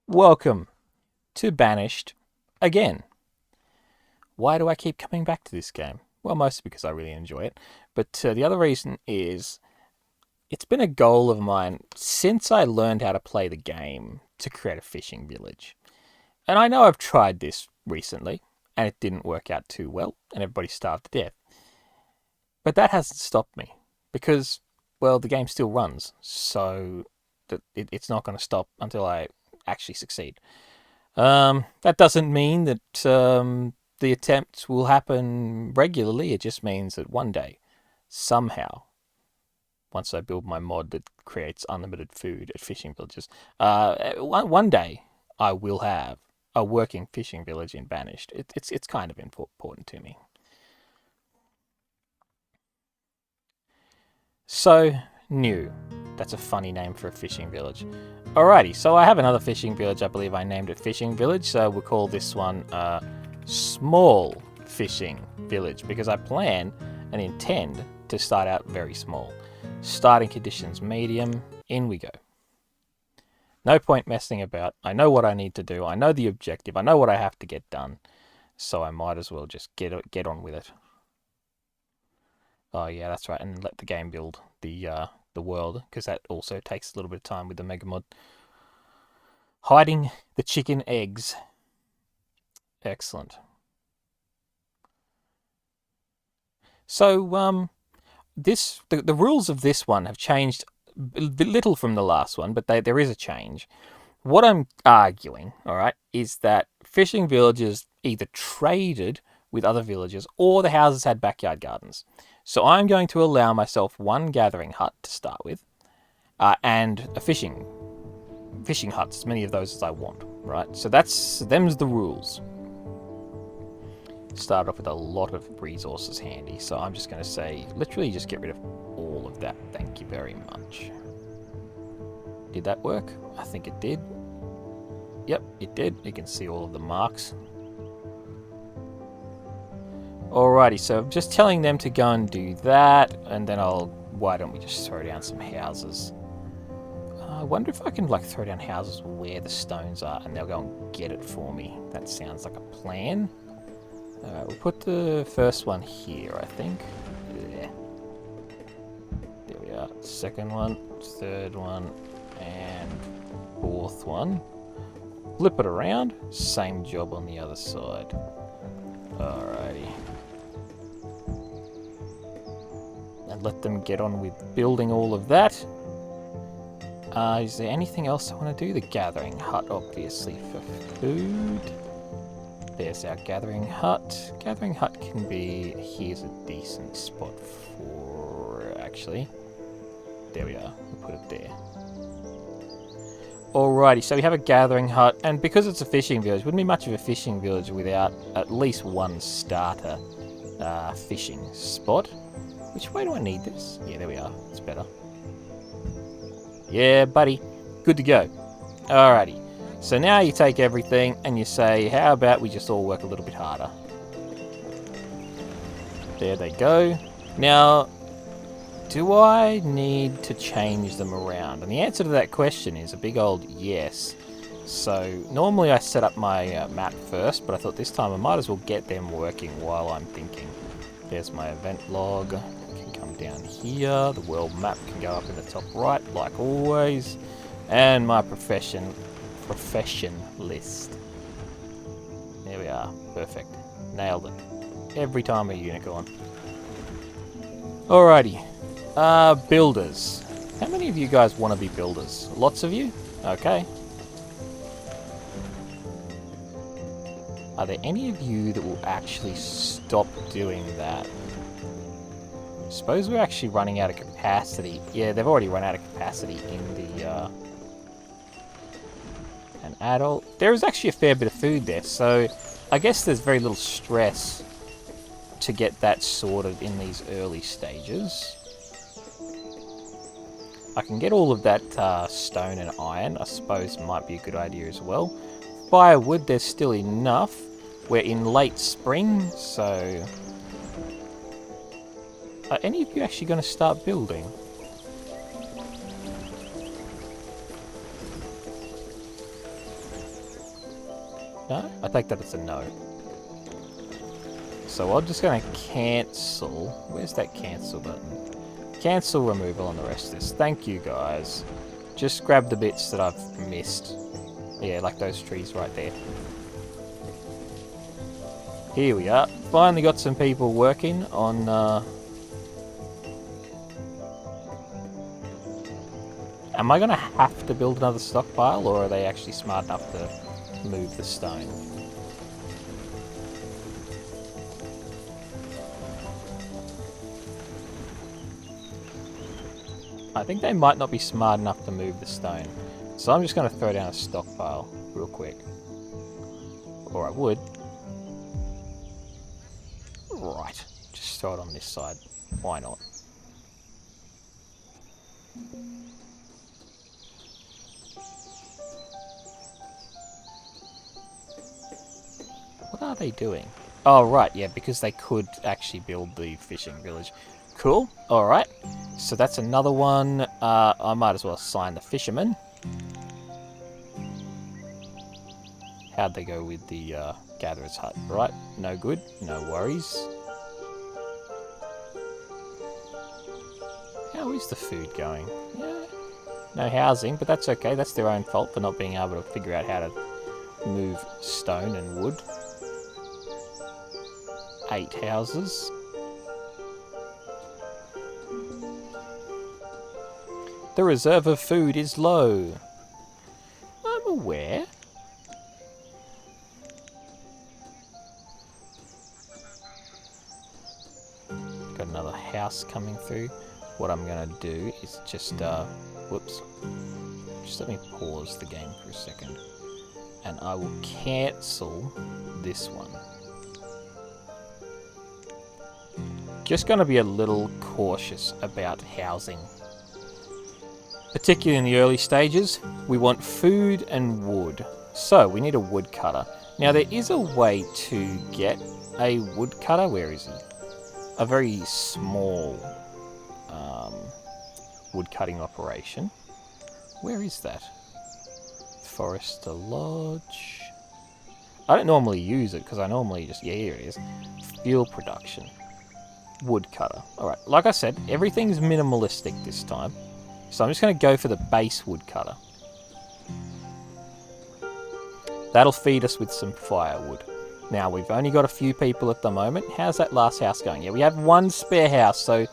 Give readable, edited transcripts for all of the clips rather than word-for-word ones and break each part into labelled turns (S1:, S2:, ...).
S1: Welcome to Banished again. Why do I keep coming back to this game? Well, mostly because I really enjoy it, but the other reason is it's been a goal of mine since I learned how to play the game to create a fishing village. And I know I've tried this recently, and it didn't work out too well, and everybody starved to death. But that hasn't stopped me because, well, the game still runs, so it's not going to stop until I actually succeed. That doesn't mean that the attempts will happen regularly. It just means that one day, somehow, once I build my mod that creates unlimited food at fishing villages, one day I will have a working fishing village in Banished. It's kind of important to me. So new. That's a funny name for a fishing village. Alrighty, so I have another fishing village. I believe I named it Fishing Village, so we'll call this one Small Fishing Village because I plan and intend to start out very small. Starting conditions medium, in we go. No point messing about. I know what I need to do. I know the objective. I know what I have to get done. So I might as well just get on with it. Oh yeah, that's right, and let the game build the world, because that also takes a little bit of time with the Mega Mod. Hiding the chicken eggs. Excellent. So, the rules of this one have changed little from the last one, but there is a change. What I'm arguing, all right, is that fishing villages either traded with other villages or the houses had backyard gardens. So I'm going to allow myself one gathering hut to start with, and a fishing huts, as many of those as I want, right? So them's the rules. Start off with a lot of resources handy, so I'm just going to say, literally just get rid of all of that. Thank you very much. Did that work? I think it did. Yep, it did. You can see all of the marks. Alrighty, so I'm just telling them to go and do that, and then why don't we just throw down some houses? I wonder if I can throw down houses where the stones are, and they'll go and get it for me. That sounds like a plan. We'll put the first one here, I think. Yeah. There we are. Second one, third one, and fourth one. Flip it around. Same job on the other side. Alrighty. And let them get on with building all of that. Is there anything else I want to do? The gathering hut, obviously, for food. There's our gathering hut. Gathering hut can be... Here's a decent spot for... Actually. There we are. We'll put it there. Alrighty, so we have a gathering hut. And because it's a fishing village, wouldn't be much of a fishing village without at least one starter fishing spot. Which way do I need this? Yeah, there we are. It's better. Yeah, buddy. Good to go. Alrighty. So now you take everything and you say, how about we just all work a little bit harder? There they go. Now, do I need to change them around? And the answer to that question is a big old yes. So normally I set up my map first, but I thought this time I might as well get them working while I'm thinking. There's my event log. Down here, the world map can go up in the top right, like always, and my profession list. There we are, perfect, nailed it. Every time a unicorn. Alrighty, builders. How many of you guys want to be builders? Lots of you? Okay. Are there any of you that will actually stop doing that? Suppose we're actually running out of capacity. Yeah, they've already run out of capacity in the an adult. There is actually a fair bit of food there, so I guess there's very little stress to get that sorted in these early stages. I can get all of that stone and iron. I suppose might be a good idea as well. Firewood, there's still enough. We're in late spring, so... Are any of you actually going to start building? No? I take that as a no. So I'm just going to cancel. Where's that cancel button? Cancel removal on the rest of this. Thank you, guys. Just grab the bits that I've missed. Yeah, like those trees right there. Here we are. Finally got some people working on... Am I going to have to build another stockpile, or are they actually smart enough to move the stone? I think they might not be smart enough to move the stone. So I'm just going to throw down a stockpile real quick. Or I would. Right. Just throw it on this side. Why not? What are they doing? Oh, right. Yeah, because they could actually build the fishing village. Cool. Alright. So that's another one. I might as well assign the fisherman. How'd they go with the gatherer's hut? Right. No good. No worries. How is the food going? Yeah. No housing, but that's okay. That's their own fault for not being able to figure out how to move stone and wood. 8 houses. The reserve of food is low. I'm aware. Got another house coming through. What I'm going to do is just, whoops. Just let me pause the game for a second. And I will cancel this one. Just going to be a little cautious about housing. Particularly in the early stages, we want food and wood. So, we need a woodcutter. Now, there is a way to get a woodcutter. Where is he? A very small woodcutting operation. Where is that? Forester Lodge. I don't normally use it because I normally just... Yeah, here it is. Fuel production. Woodcutter. Alright, like I said, everything's minimalistic this time. So I'm just going to go for the base woodcutter. That'll feed us with some firewood. Now, we've only got a few people at the moment. How's that last house going? Yeah, we have 1 spare house, so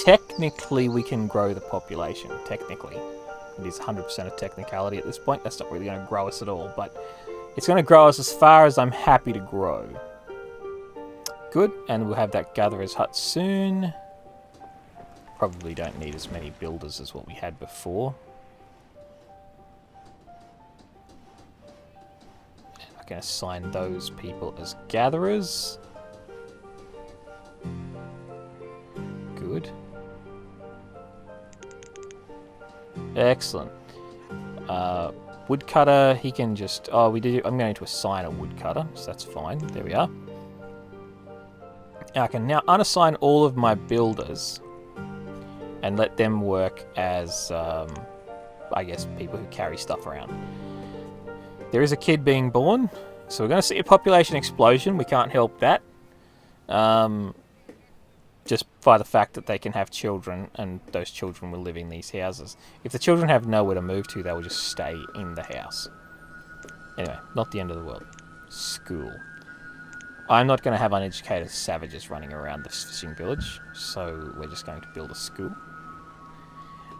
S1: technically we can grow the population. Technically. It is 100% of technicality at this point. That's not really going to grow us at all, but it's going to grow us as far as I'm happy to grow. Good, and we'll have that gatherer's hut soon. Probably don't need as many builders as what we had before. I can assign those people as gatherers. Good. Excellent. Woodcutter, he can just... Oh, I'm going to assign a woodcutter, so that's fine. There we are. I can now unassign all of my builders and let them work as, I guess, people who carry stuff around. There is a kid being born, so we're going to see a population explosion. We can't help that. Just by the fact that they can have children, and those children will live in these houses. If the children have nowhere to move to, they will just stay in the house. Anyway, not the end of the world. School. I'm not going to have uneducated savages running around this fishing village, so we're just going to build a school.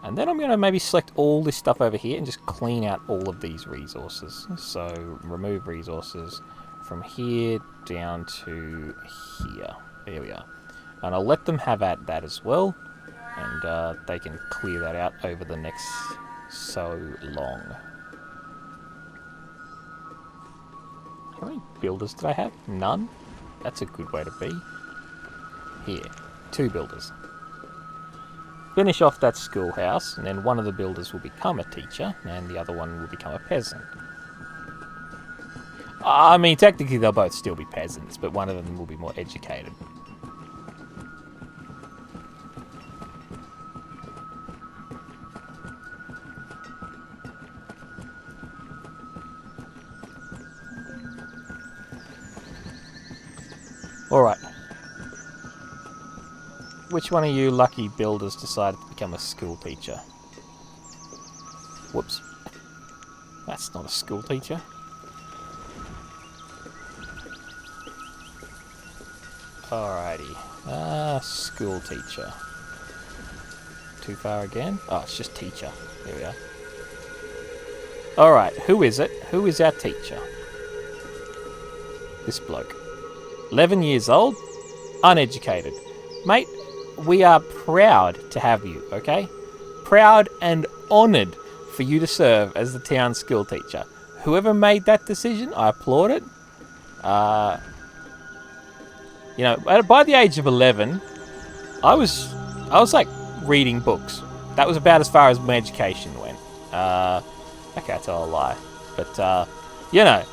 S1: And then I'm going to maybe select all this stuff over here and just clean out all of these resources. So remove resources from here down to here. There we are. And I'll let them have at that as well. And they can clear that out over the next so long. How many builders did I have? None? That's a good way to be. Here. 2 builders. Finish off that schoolhouse, and then one of the builders will become a teacher, and the other one will become a peasant. I mean, technically they'll both still be peasants, but one of them will be more educated. Alright. Which one of you lucky builders decided to become a school teacher? Whoops. That's not a school teacher. Alrighty. School teacher. Too far again? Oh, it's just teacher. There we are. Alright, who is it? Who is our teacher? This bloke. 11 years old, uneducated. Mate, we are proud to have you, okay? Proud and honoured for you to serve as the town school teacher. Whoever made that decision, I applaud it. You know, by the age of 11, I was like reading books. That was about as far as my education went. Okay, I tell a lie. But, you know,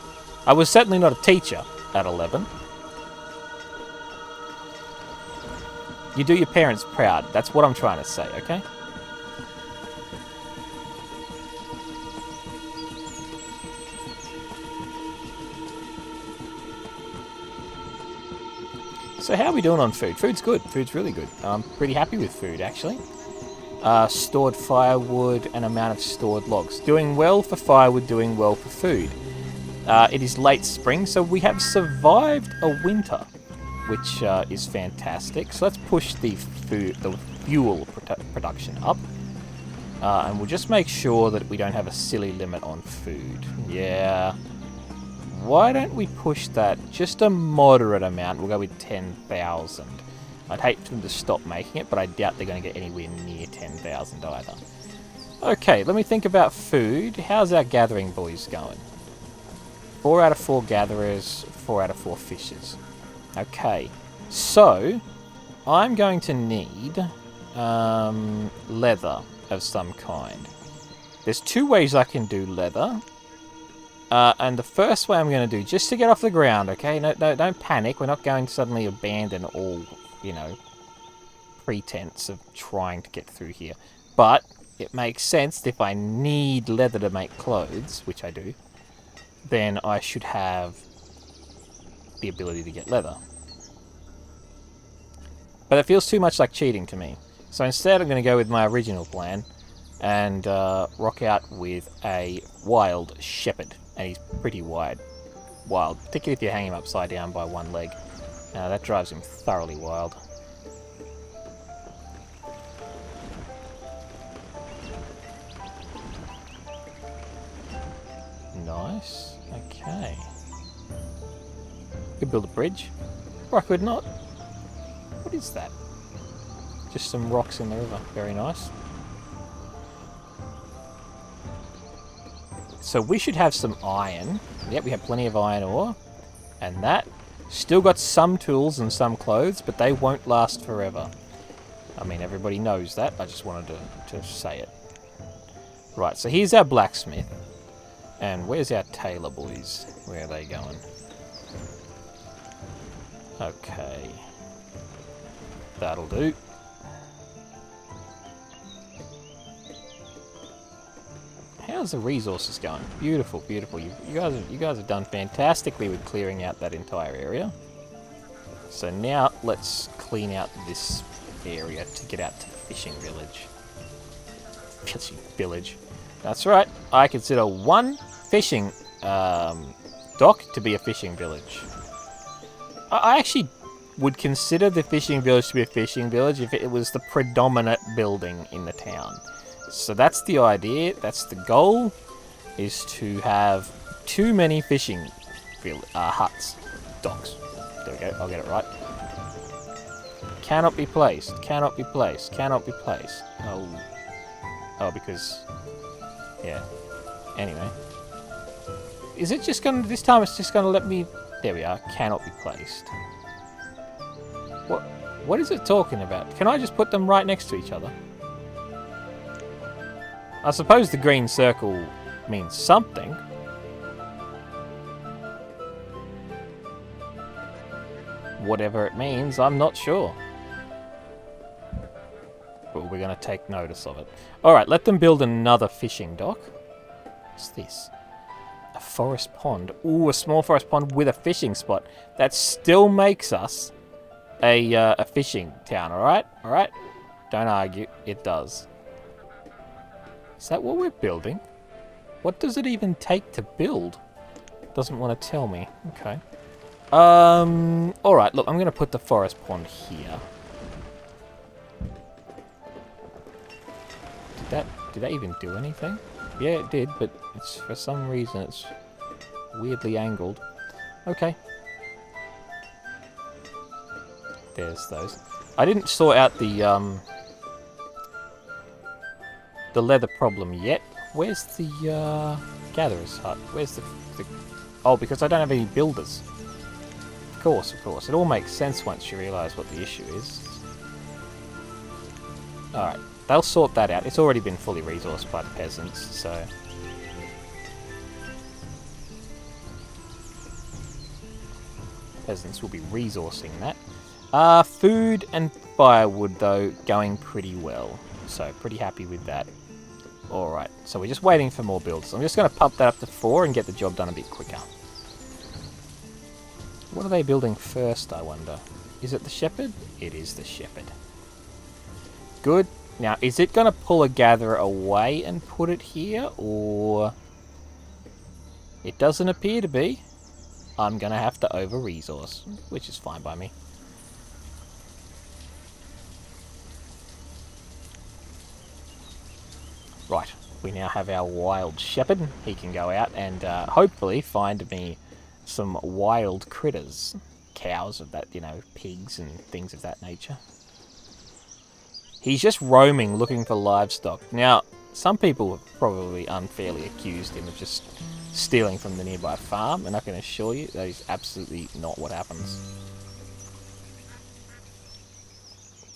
S1: I was certainly not a teacher at 11. You do your parents proud. That's what I'm trying to say, okay? So how are we doing on food? Food's good. Food's really good. I'm pretty happy with food, actually. Stored firewood and amount of stored logs. Doing well for firewood, doing well for food. It is late spring, so we have survived a winter, which is fantastic. So let's push the fuel production up. And we'll just make sure that we don't have a silly limit on food. Yeah. Why don't we push that just a moderate amount? We'll go with 10,000. I'd hate for them to stop making it, but I doubt they're going to get anywhere near 10,000 either. Okay, let me think about food. How's our gathering boys going? 4 out of 4 gatherers, 4 out of 4 fishers. Okay, so I'm going to need leather of some kind. There's 2 ways I can do leather. And the first way I'm going to do, just to get off the ground, okay? No, don't panic. We're not going to suddenly abandon all, you know, pretense of trying to get through here. But it makes sense if I need leather to make clothes, which I do, then I should have the ability to get leather. But it feels too much like cheating to me. So instead I'm going to go with my original plan and rock out with a wild shepherd. And he's pretty wild, particularly if you hang him upside down by one leg. That drives him thoroughly wild. Nice. Okay. Could build a bridge. Or I could not. What is that? Just some rocks in the river. Very nice. So we should have some iron. Yep, we have plenty of iron ore. And that. Still got some tools and some clothes, but they won't last forever. I mean, everybody knows that. I just wanted to say it. Right, so here's our blacksmith. And where's our tailor boys? Where are they going? Okay. That'll do. How's the resources going? Beautiful, beautiful. You guys have done fantastically with clearing out that entire area. So now let's clean out this area to get out to the fishing village. Fishing village. That's right. I consider one fishing dock to be a fishing village. I actually would consider the fishing village to be a fishing village if it was the predominant building in the town. So that's the idea, that's the goal, is to have too many fishing huts, docks. There we go, I'll get it right. Cannot be placed, cannot be placed, cannot be placed. Oh, because, yeah. Anyway. Is it just going to, this time it's just going to let me, there we are, cannot be placed. What is it talking about? Can I just put them right next to each other? I suppose the green circle means something. Whatever it means, I'm not sure. But we're going to take notice of it. Alright, let them build another fishing dock. What's this? A forest pond. Ooh, a small forest pond with a fishing spot. That still makes us a fishing town, alright? Alright? Don't argue. It does. Is that what we're building? What does it even take to build? Doesn't want to tell me. Okay. Alright, look, I'm going to put the forest pond here. Did that even do anything? Yeah, it did, but it's for some reason it's weirdly angled. Okay. There's those. I didn't sort out the leather problem yet. Where's the gatherer's hut? Where's the... Oh, because I don't have any builders. Of course, of course. It all makes sense once you realise what the issue is. Alright. They'll sort that out. It's already been fully resourced by the peasants, so... Peasants will be resourcing that. Food and firewood, though, going pretty well. So, pretty happy with that. Alright, so we're just waiting for more builds. I'm just going to pump that up to 4 and get the job done a bit quicker. What are they building first, I wonder? Is it the shepherd? It is the shepherd. Good. Now, is it going to pull a gatherer away and put it here, or... It doesn't appear to be. I'm going to have to over-resource, which is fine by me. Right, we now have our wild shepherd. He can go out and hopefully find me some wild critters. Cows of that, you know, pigs and things of that nature. He's just roaming, looking for livestock. Now, some people have probably unfairly accused him of just stealing from the nearby farm, and I can assure you that is absolutely not what happens.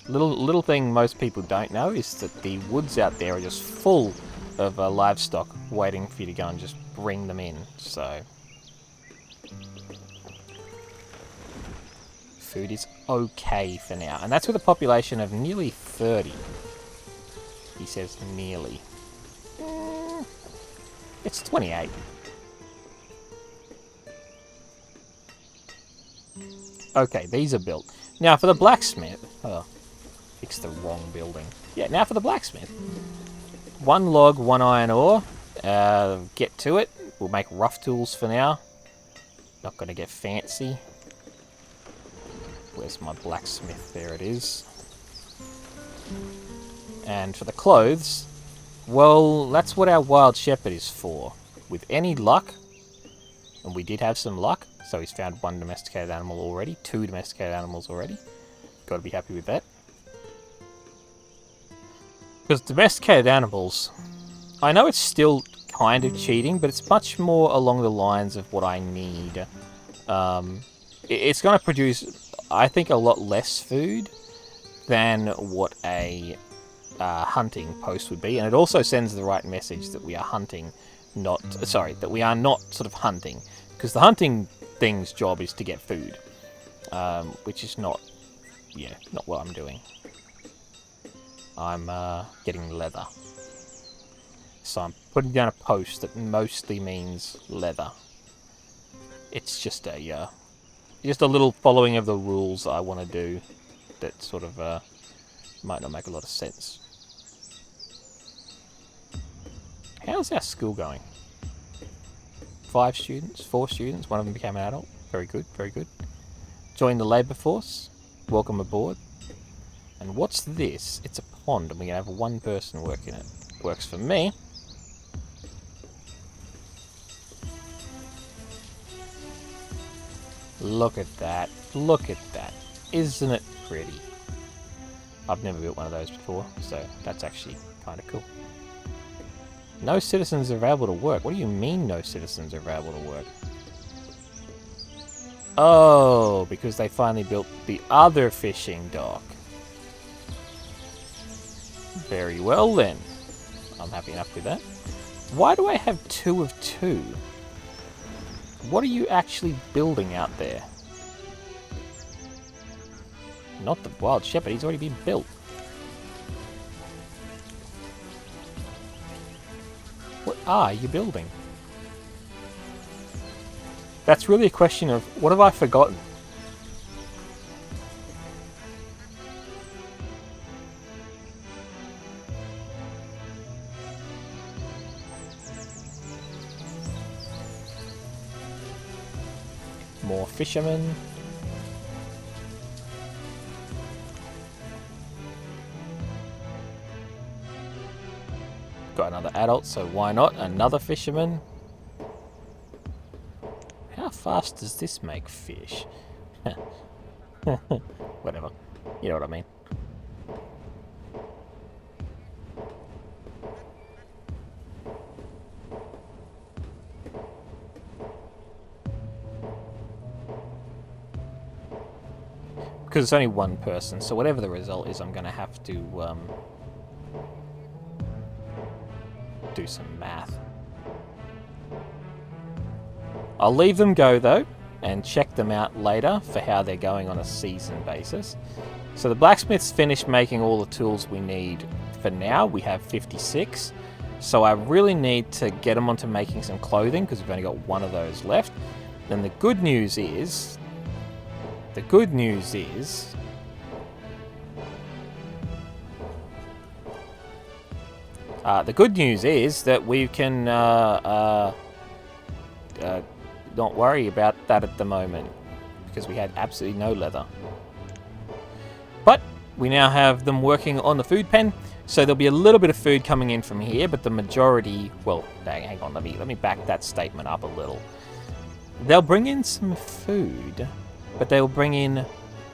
S1: Little thing most people don't know is that the woods out there are just full of livestock waiting for you to go and just bring them in, so... Food is okay for now, and that's with a population of nearly 30. He says nearly. It's 28. Okay, these are built. Now for the blacksmith... Oh, fixed the wrong building. Yeah, now for the blacksmith. 1 log, 1 iron ore. Get to it. We'll make rough tools for now. Not going to get fancy. Where's my blacksmith? There it is. And for the clothes, well, that's what our wild shepherd is for. With any luck, and we did have some luck, so he's found 1 domesticated animal already, 2 domesticated animals already. Got to be happy with that. Because domesticated animals, I know it's still kind of cheating, but it's much more along the lines of what I need. It's going to produce, I think, a lot less food than what a hunting post would be, and it also sends the right message that we are hunting, not... Sorry, that we are not sort of hunting, because the hunting thing's job is to get food, which is not, yeah, not what I'm doing. I'm getting leather. So I'm putting down a post that mostly means leather. It's just a little following of the rules I want to do that sort of might not make a lot of sense. How's our school going? 5 students, 4 students, 1 of them became an adult. Very good, very good. Joined the labour force. Welcome aboard. And what's this? It's a pond, and we're going to have 1 person working it. Works for me. Look at that. Look at that. Isn't it pretty? I've never built one of those before, so that's actually kind of cool. No citizens are available to work. What do you mean no citizens are available to work? Oh, because they finally built the other fishing dock. Very well then. I'm happy enough with that. Why do I have 2 of 2? What are you actually building out there? Not the wild shepherd, he's already been built. What are you building? That's really a question of, what have I forgotten? More fishermen. Got another adult, so why not? Another fisherman. How fast does this make fish? Whatever. You know what I mean. Because it's only one person, so whatever the result is, I'm going to have to do some math. I'll leave them go, though, and check them out later for how they're going on a season basis. So the blacksmith's finished making all the tools we need for now. We have 56. So I really need to get them onto making some clothing, because we've only got one of those left. Then the good news is... The good news is that we can not worry about that at the moment, because we had absolutely no leather. But we now have them working on the food pen, so there'll be a little bit of food coming in from here, but the majority... Well, hang on, let me back that statement up a little. They'll bring in some food, but they'll bring in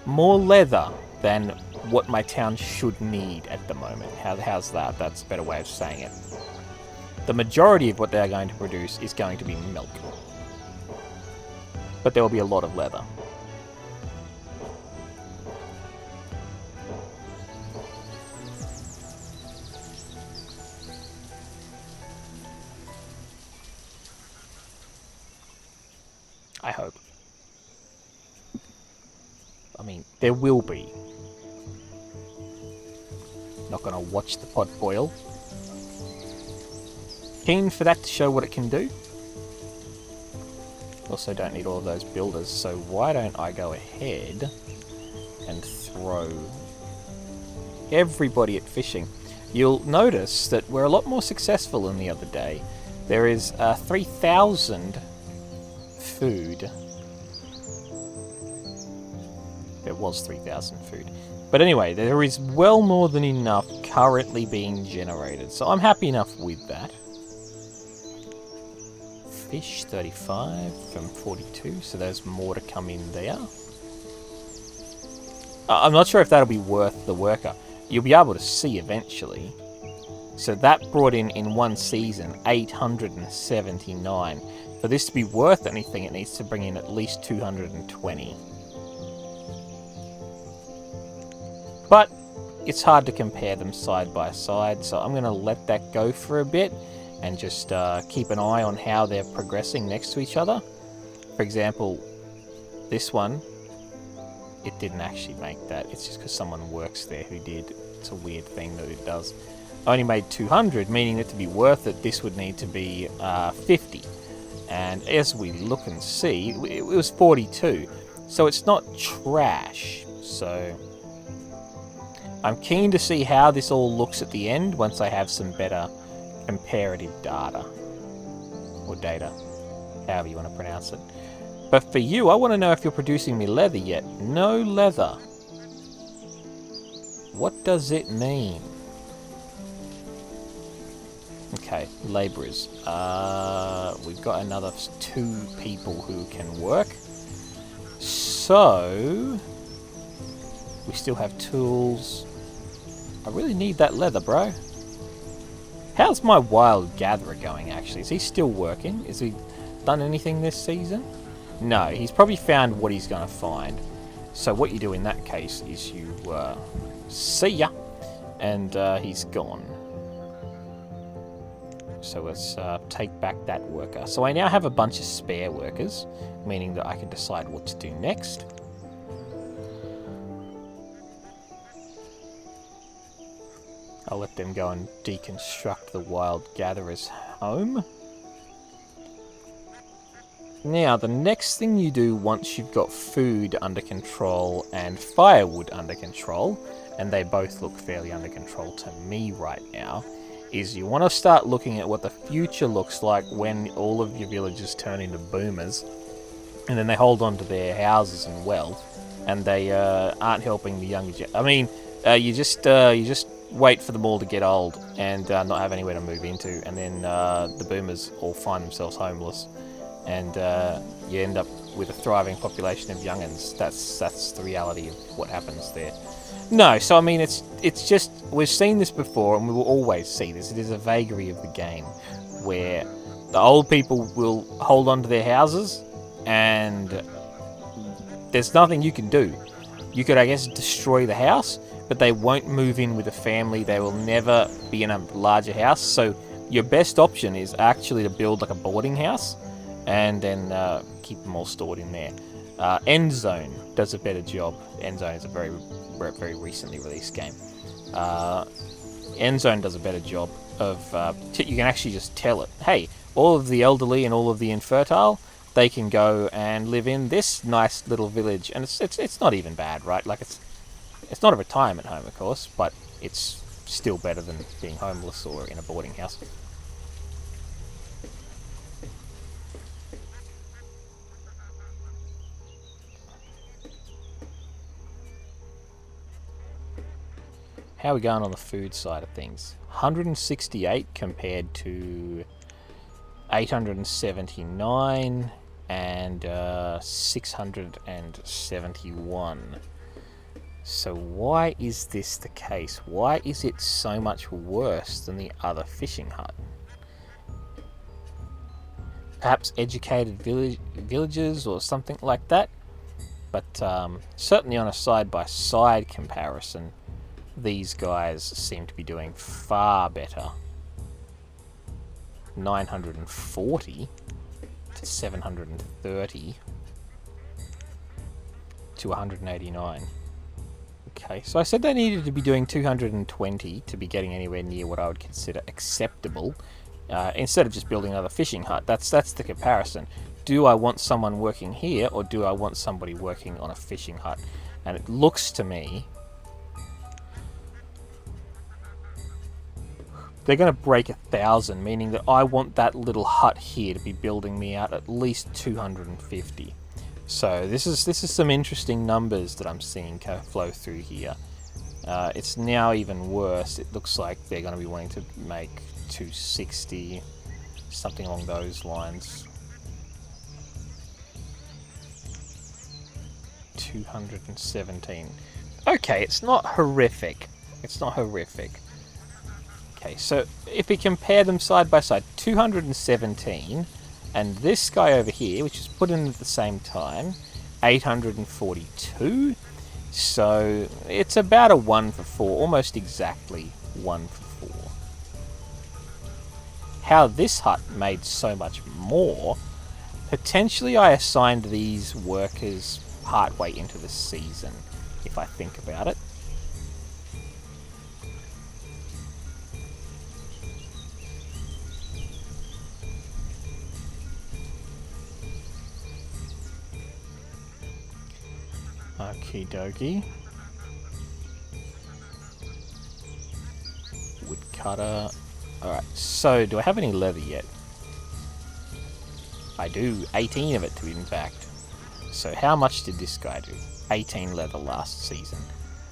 S1: more leather than what my town should need at the moment. How's that? That's a better way of saying it. The majority of what they're going to produce is going to be milk. But there will be a lot of leather. I hope. I mean, there will be. Not gonna watch the pot boil. Keen for that to show what it can do. Also don't need all of those builders, so why don't I go ahead and throw everybody at fishing. You'll notice that we're a lot more successful than the other day. There is 3,000 food. There was 3,000 food. But anyway, there is well more than enough currently being generated. So I'm happy enough with that. Fish, 35 from 42. So there's more to come in there. I'm not sure if that'll be worth the worker. You'll be able to see eventually. So that brought in one season, 879. For this to be worth anything, it needs to bring in at least 220. But it's hard to compare them side by side, so I'm going to let that go for a bit and just keep an eye on how they're progressing next to each other. For example, this one, it didn't actually make that. It's just because someone works there who did. It's a weird thing that it does. I only made 200, meaning that to be worth it, this would need to be 50. And as we look and see, it was 42. So it's not trash. So I'm keen to see how this all looks at the end once I have some better comparative data. Or data, however you want to pronounce it. But for you, I want to know if you're producing me leather yet. No leather. What does it mean? Okay, labourers. We've got another 2 people who can work. So we still have tools. I really need that leather, bro. How's my wild gatherer going, actually? Is he still working? Has he done anything this season? No, he's probably found what he's going to find. So what you do in that case is you see ya, and he's gone. So let's take back that worker. So I now have a bunch of spare workers, meaning that I can decide what to do next. I'll let them go and deconstruct the wild gatherer's home. Now, the next thing you do once you've got food under control and firewood under control, and they both look fairly under control to me right now, is you want to start looking at what the future looks like when all of your villagers turn into boomers, and then they hold on to their houses and wealth, and they aren't helping the younger. I mean, you just wait for them all to get old and not have anywhere to move into, and then the boomers all find themselves homeless, and you end up with a thriving population of young'uns. That's the reality of what happens there. No, so I mean, it's just, we've seen this before, and we will always see this. It is a vagary of the game, where the old people will hold on to their houses, and there's nothing you can do. You could, I guess, destroy the house, but they won't move in with a family. They will never be in a larger house. So your best option is actually to build like a boarding house, and then keep them all stored in there. Endzone does a better job. Endzone is a very recently released game. Endzone does a better job of... you can actually just tell it, hey, all of the elderly and all of the infertile, they can go and live in this nice little village. And it's not even bad, right? Like, it's not a retirement home, of course, but it's still better than being homeless or in a boarding house. How are we going on the food side of things? 168 compared to 879 and 671. So why is this the case? Why is it so much worse than the other fishing hut? Perhaps educated villagers or something like that? But certainly on a side-by-side comparison, these guys seem to be doing far better. 940 to 730 to 189. Okay, so I said they needed to be doing 220 to be getting anywhere near what I would consider acceptable. Instead of just building another fishing hut, that's the comparison. Do I want someone working here, or do I want somebody working on a fishing hut? And it looks to me they're going to break 1,000, meaning that I want that little hut here to be building me out at least 250. So this is some interesting numbers that I'm seeing flow through here. It's now even worse. It looks like they're going to be wanting to make 260, something along those lines. 217. Okay, it's not horrific. It's not horrific. Okay, so if we compare them side by side, 217, and this guy over here, which is put in at the same time, 842. So it's about a 1 for 4, almost exactly 1 for 4. How this hut made so much more, potentially I assigned these workers partway into the season, if I think about it. Okie dokie. Woodcutter. Alright, so do I have any leather yet? I do. 18 of it, to be exact. So how much did this guy do? 18 leather last season.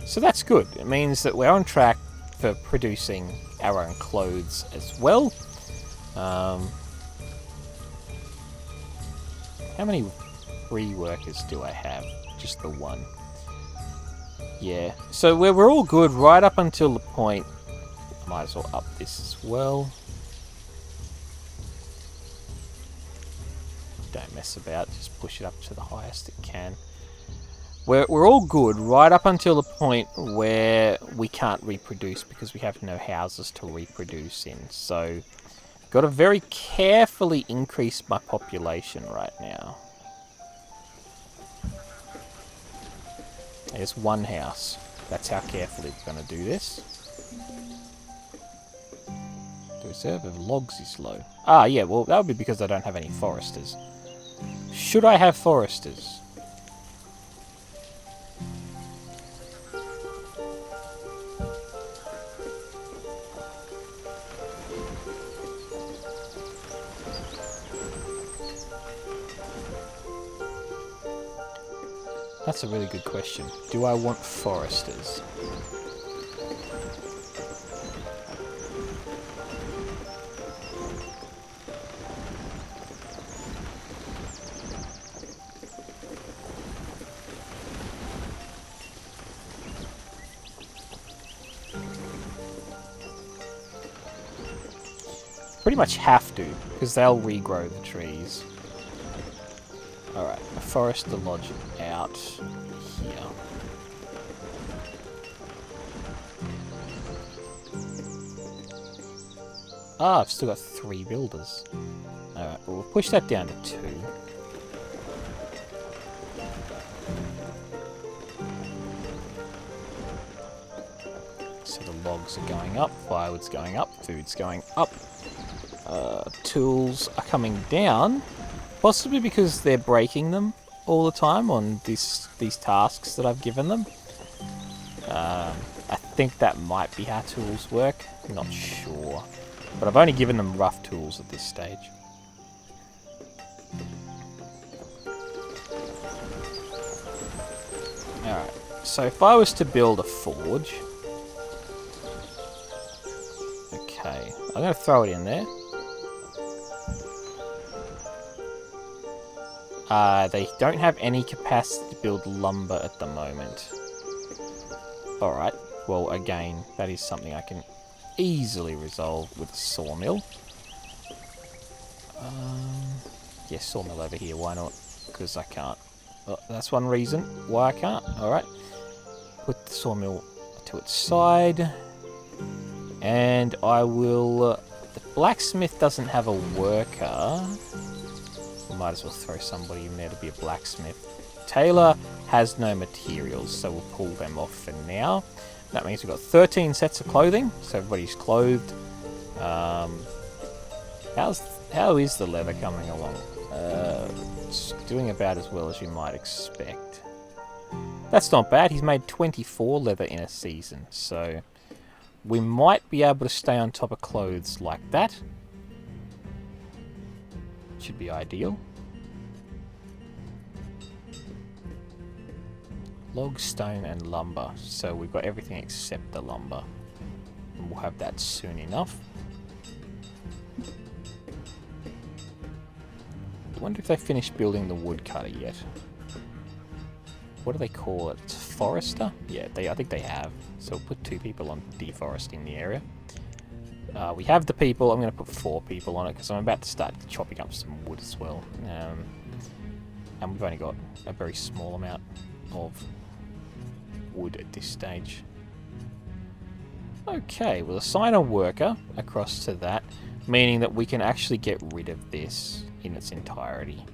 S1: So that's good. It means that we're on track for producing our own clothes as well. How many free workers do I have? Just the one. Yeah, so we're all good right up until the point. I might as well up this as well. Don't mess about, just push it up to the highest it can. We're all good right up until the point where we can't reproduce because we have no houses to reproduce in. So, got to very carefully increase my population right now. There's one house. That's how carefully we're going to do this. The reserve of logs is low. Ah, yeah, well, that would be because I don't have any foresters. Should I have foresters? That's a really good question. Do I want foresters? Pretty much have to, because they'll regrow the trees. Alright, a forester lodge out here. Ah, I've still got 3 builders. Alright, well, we'll push that down to 2. So the logs are going up, firewood's going up, food's going up. Tools are coming down. Possibly because they're breaking them all the time on these tasks that I've given them. I think that might be how tools work. I'm not sure. But I've only given them rough tools at this stage. Alright, so if I was to build a forge... Okay, I'm going to throw it in there. They don't have any capacity to build lumber at the moment. Alright, well again, that is something I can easily resolve with a sawmill. Yeah, sawmill over here, why not? Because I can't. Oh, that's one reason why I can't. Alright, put the sawmill to its side. And I will... the blacksmith doesn't have a worker. We might as well throw somebody in there to be a blacksmith. Tailor has no materials, so we'll pull them off for now. That means we've got 13 sets of clothing, so everybody's clothed. How is the leather coming along? It's doing about as well as you might expect. That's not bad. He's made 24 leather in a season, so we might be able to stay on top of clothes like that. Should be ideal. Log, stone, and lumber. So we've got everything except the lumber. And we'll have that soon enough. I wonder if they finished building the woodcutter yet. What do they call it? It's a forester? Yeah, I think they have. So we'll put 2 people on deforesting the area. We have the people. I'm going to put 4 people on it because I'm about to start chopping up some wood as well. And we've only got a very small amount of wood at this stage. Okay, we'll assign a worker across to that, meaning that we can actually get rid of this in its entirety.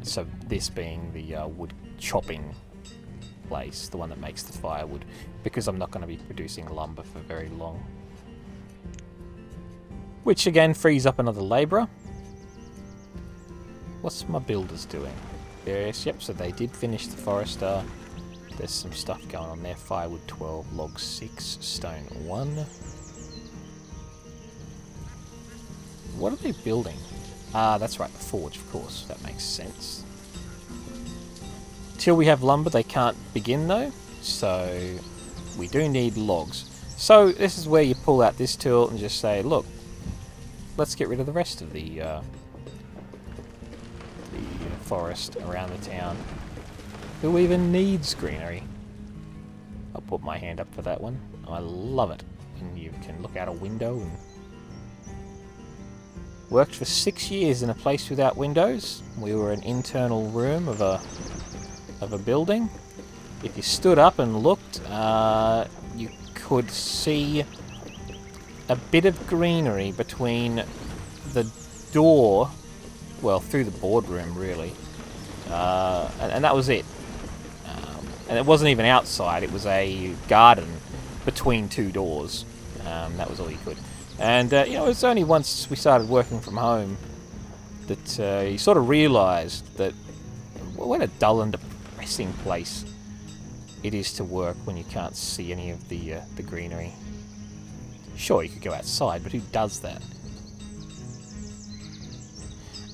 S1: So this being the wood chopping place, the one that makes the firewood, because I'm not going to be producing lumber for very long. Which again frees up another labourer. What's my builders doing? Yes, yep, so they did finish the forester. There's some stuff going on there. Firewood 12, log 6, stone 1. What are they building? Ah, that's right, the forge, of course. That makes sense. Till we have lumber, they can't begin though. So we do need logs. So this is where you pull out this tool and just say, look, let's get rid of the rest of the forest around the town. Who even needs greenery? I'll put my hand up for that one. I love it. And you can look out a window and... Worked for 6 years in a place without windows. We were an internal room of a building. If you stood up and looked, you could see a bit of greenery between the door, well, through the boardroom, really. And that was it. And it wasn't even outside, it was a garden between 2 doors. That was all you could. And, you know, it was only once we started working from home that you sort of realised that what a dull and depressing place it is to work when you can't see any of the greenery. Sure, you could go outside, but who does that?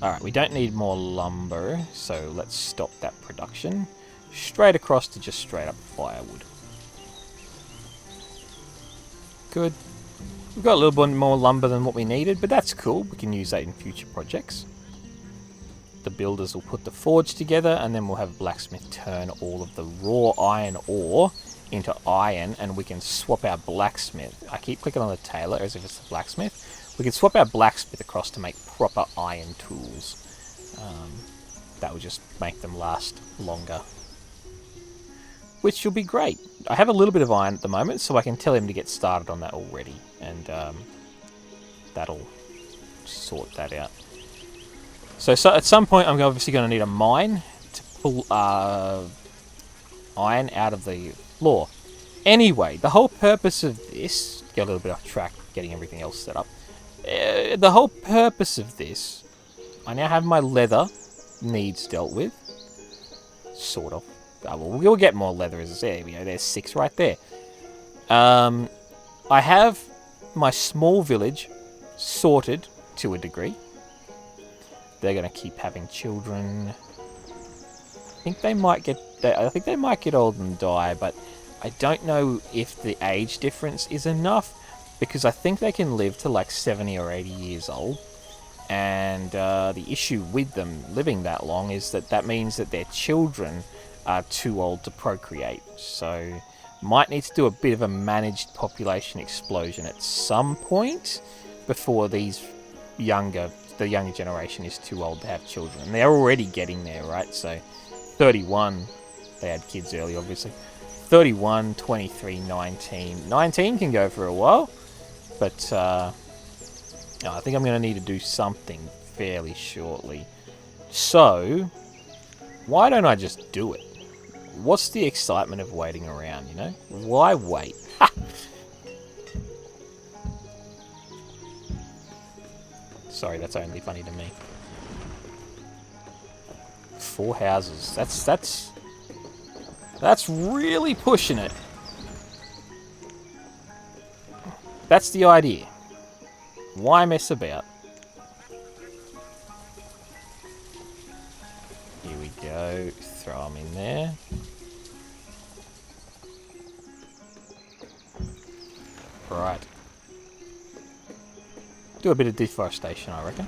S1: Alright, we don't need more lumber, so let's stop that production. Straight across to just straight up firewood. Good. We've got a little bit more lumber than what we needed, but that's cool. We can use that in future projects. The builders will put the forge together, and then we'll have Blacksmith turn all of the raw iron ore into iron, and we can swap our Blacksmith. I keep clicking on the tailor as if it's the Blacksmith. We can swap our Blacksmith across to make proper iron tools. That will just make them last longer. Which will be great. I have a little bit of iron at the moment, so I can tell him to get started on that already. And that'll sort that out. So at some point, I'm obviously going to need a mine to pull iron out of the floor. Anyway, the whole purpose of this... Get a little bit off track, getting everything else set up. The whole purpose of this... I now have my leather needs dealt with. Sort of. We'll get more leather, as I say. There's 6 right there. I have my small village sorted to a degree. They're going to keep having children. I think they might get old and die, but I don't know if the age difference is enough, because I think they can live to like 70 or 80 years old. And the issue with them living that long is that means that their children are too old to procreate. So might need to do a bit of a managed population explosion at some point before the younger generation is too old to have children. And they're already getting there, right? So 31, they had kids early, obviously. 31, 23, 19. 19 can go for a while, but I think I'm going to need to do something fairly shortly. So, why don't I just do it? What's the excitement of waiting around, you know? Why wait? Ha! Sorry, that's only funny to me. 4 houses. That's really pushing it. That's the idea. Why mess about? Here we go. Throw them in there. Right. Do a bit of deforestation, I reckon.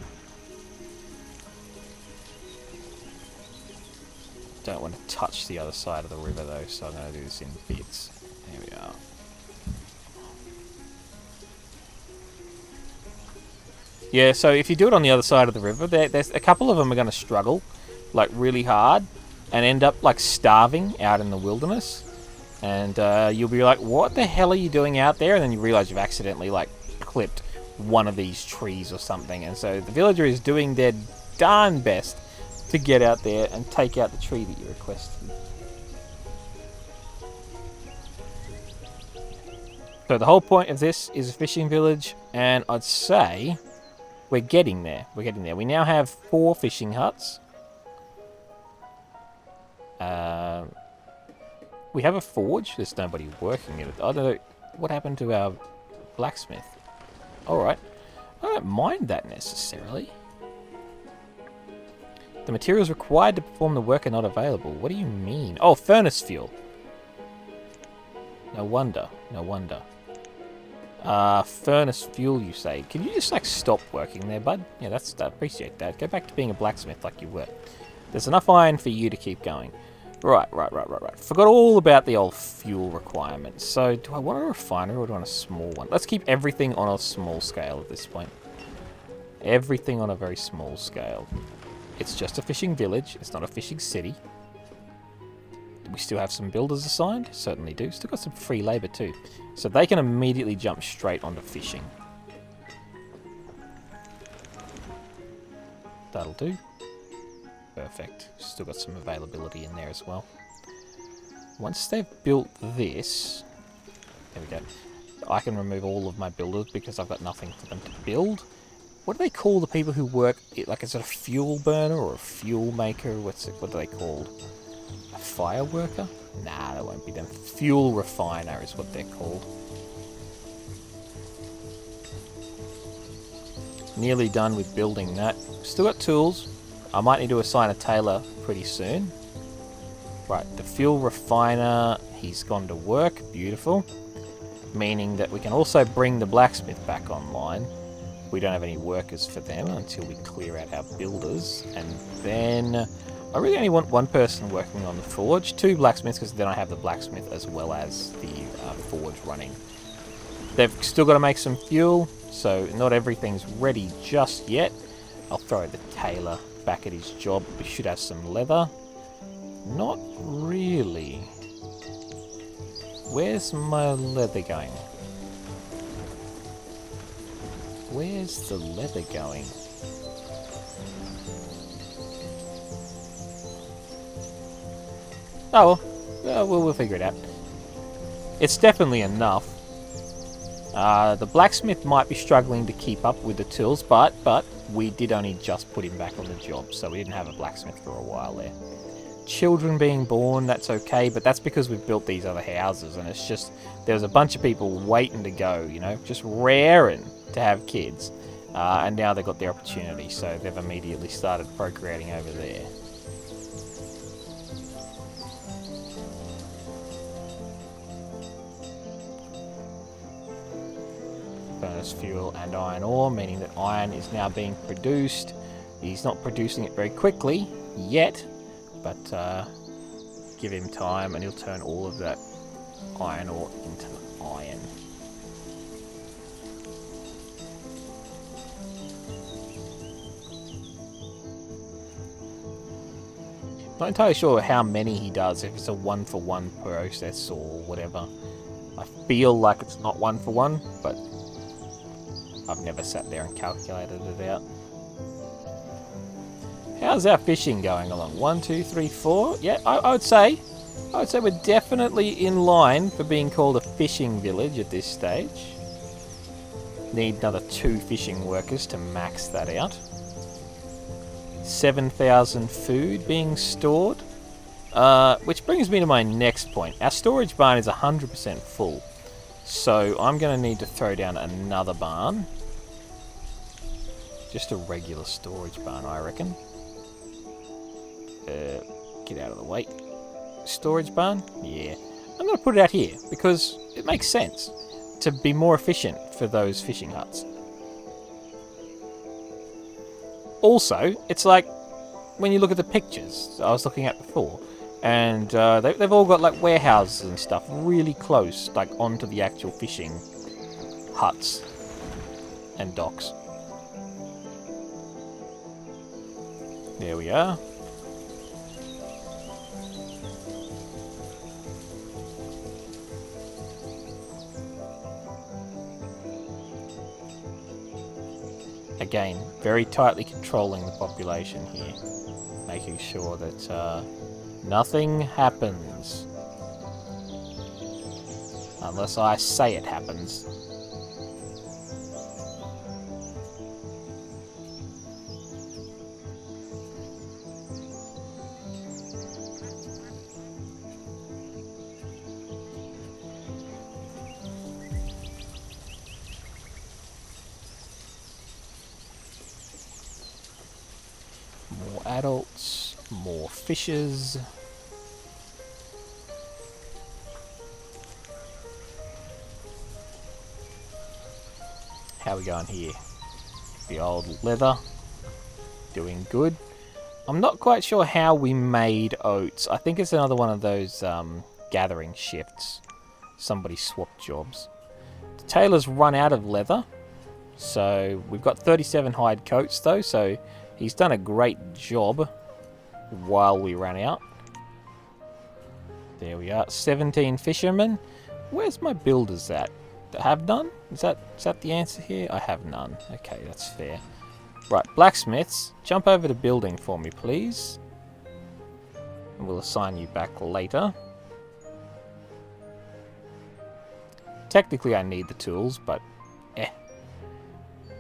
S1: Don't want to touch the other side of the river though, so I'm going to do this in bits. There we are. Yeah, so if you do it on the other side of the river, there's a couple of them are going to struggle, like really hard, and end up like starving out in the wilderness. And you'll be like, what the hell are you doing out there? And then you realise you've accidentally like clipped one of these trees or something. And so the villager is doing their darn best to get out there and take out the tree that you requested. So the whole point of this is a fishing village, and I'd say we're getting there. We're getting there. We now have 4 fishing huts. We have a forge. There's nobody working in it. I don't know what happened to our blacksmith. Alright. I don't mind that necessarily. The materials required to perform the work are not available. What do you mean? Oh, furnace fuel. No wonder. No wonder. Furnace fuel, you say. Can you just, like, stop working there, bud? Yeah, I appreciate that. Go back to being a blacksmith like you were. There's enough iron for you to keep going. Right. Forgot all about the old fuel requirements. So, do I want a refinery or do I want a small one? Let's keep everything on a small scale at this point. Everything on a very small scale. It's just a fishing village. It's not a fishing city. Do we still have some builders assigned? Certainly do. Still got some free labour too. So they can immediately jump straight onto fishing. That'll do. Perfect. Still got some availability in there as well. Once they've built this... There we go. I can remove all of my builders because I've got nothing for them to build. What do they call the people who work, like, is it a fuel burner or a fuel maker? What are they called? A fire worker? Nah, that won't be them. Fuel refiner is what they're called. Nearly done with building that. Still got tools. I might need to assign a tailor pretty soon. Right, the fuel refiner, he's gone to work. Beautiful. Meaning that we can also bring the blacksmith back online. We don't have any workers for them until we clear out our builders. And then I really only want one person working on the forge. 2 blacksmiths, because then I have the blacksmith as well as the forge running. They've still got to make some fuel, so not everything's ready just yet. I'll throw the tailor back at his job. We should have some leather. Not really. Where's my leather going? Where's the leather going? Oh, well, we'll figure it out. It's definitely enough. The blacksmith might be struggling to keep up with the tools, but we did only just put him back on the job, so we didn't have a blacksmith for a while there. Children being born, that's okay, but that's because we've built these other houses, and it's just, there's a bunch of people waiting to go, you know, just raring to have kids. And now they've got their opportunity, so they've immediately started procreating over there. Furnace fuel and iron ore, meaning that iron is now being produced. He's not producing it very quickly yet, but give him time and he'll turn all of that iron ore into iron. Not entirely sure how many he does, if it's a 1-for-1 process or whatever. I feel like it's not 1-for-1, but I've never sat there and calculated it out. How's our fishing going along? 1, 2, 3, 4? Yeah, I would say we're definitely in line for being called a fishing village at this stage. Need another 2 fishing workers to max that out. 7,000 food being stored. Which brings me to my next point. Our storage barn is 100% full. So I'm going to need to throw down another barn. Just a regular storage barn, I reckon. Get out of the way. Storage barn? Yeah. I'm going to put it out here because it makes sense to be more efficient for those fishing huts. Also, it's like when you look at the pictures I was looking at before, and they've all got like warehouses and stuff really close, like onto the actual fishing huts and docks. There we are. Again, very tightly controlling the population here, making sure that nothing happens unless I say it happens. More adults, more fishes. How we going here? The old leather. Doing good. I'm not quite sure how we made oats. I think it's another one of those gathering shifts. Somebody swapped jobs. The tailor's run out of leather. So we've got 37 hide coats though, so he's done a great job while we ran out. There we are. 17 fishermen. Where's my builders at? I have none? Is that the answer here? I have none. Okay, that's fair. Right, blacksmiths, jump over to building for me, please. And we'll assign you back later. Technically, I need the tools, but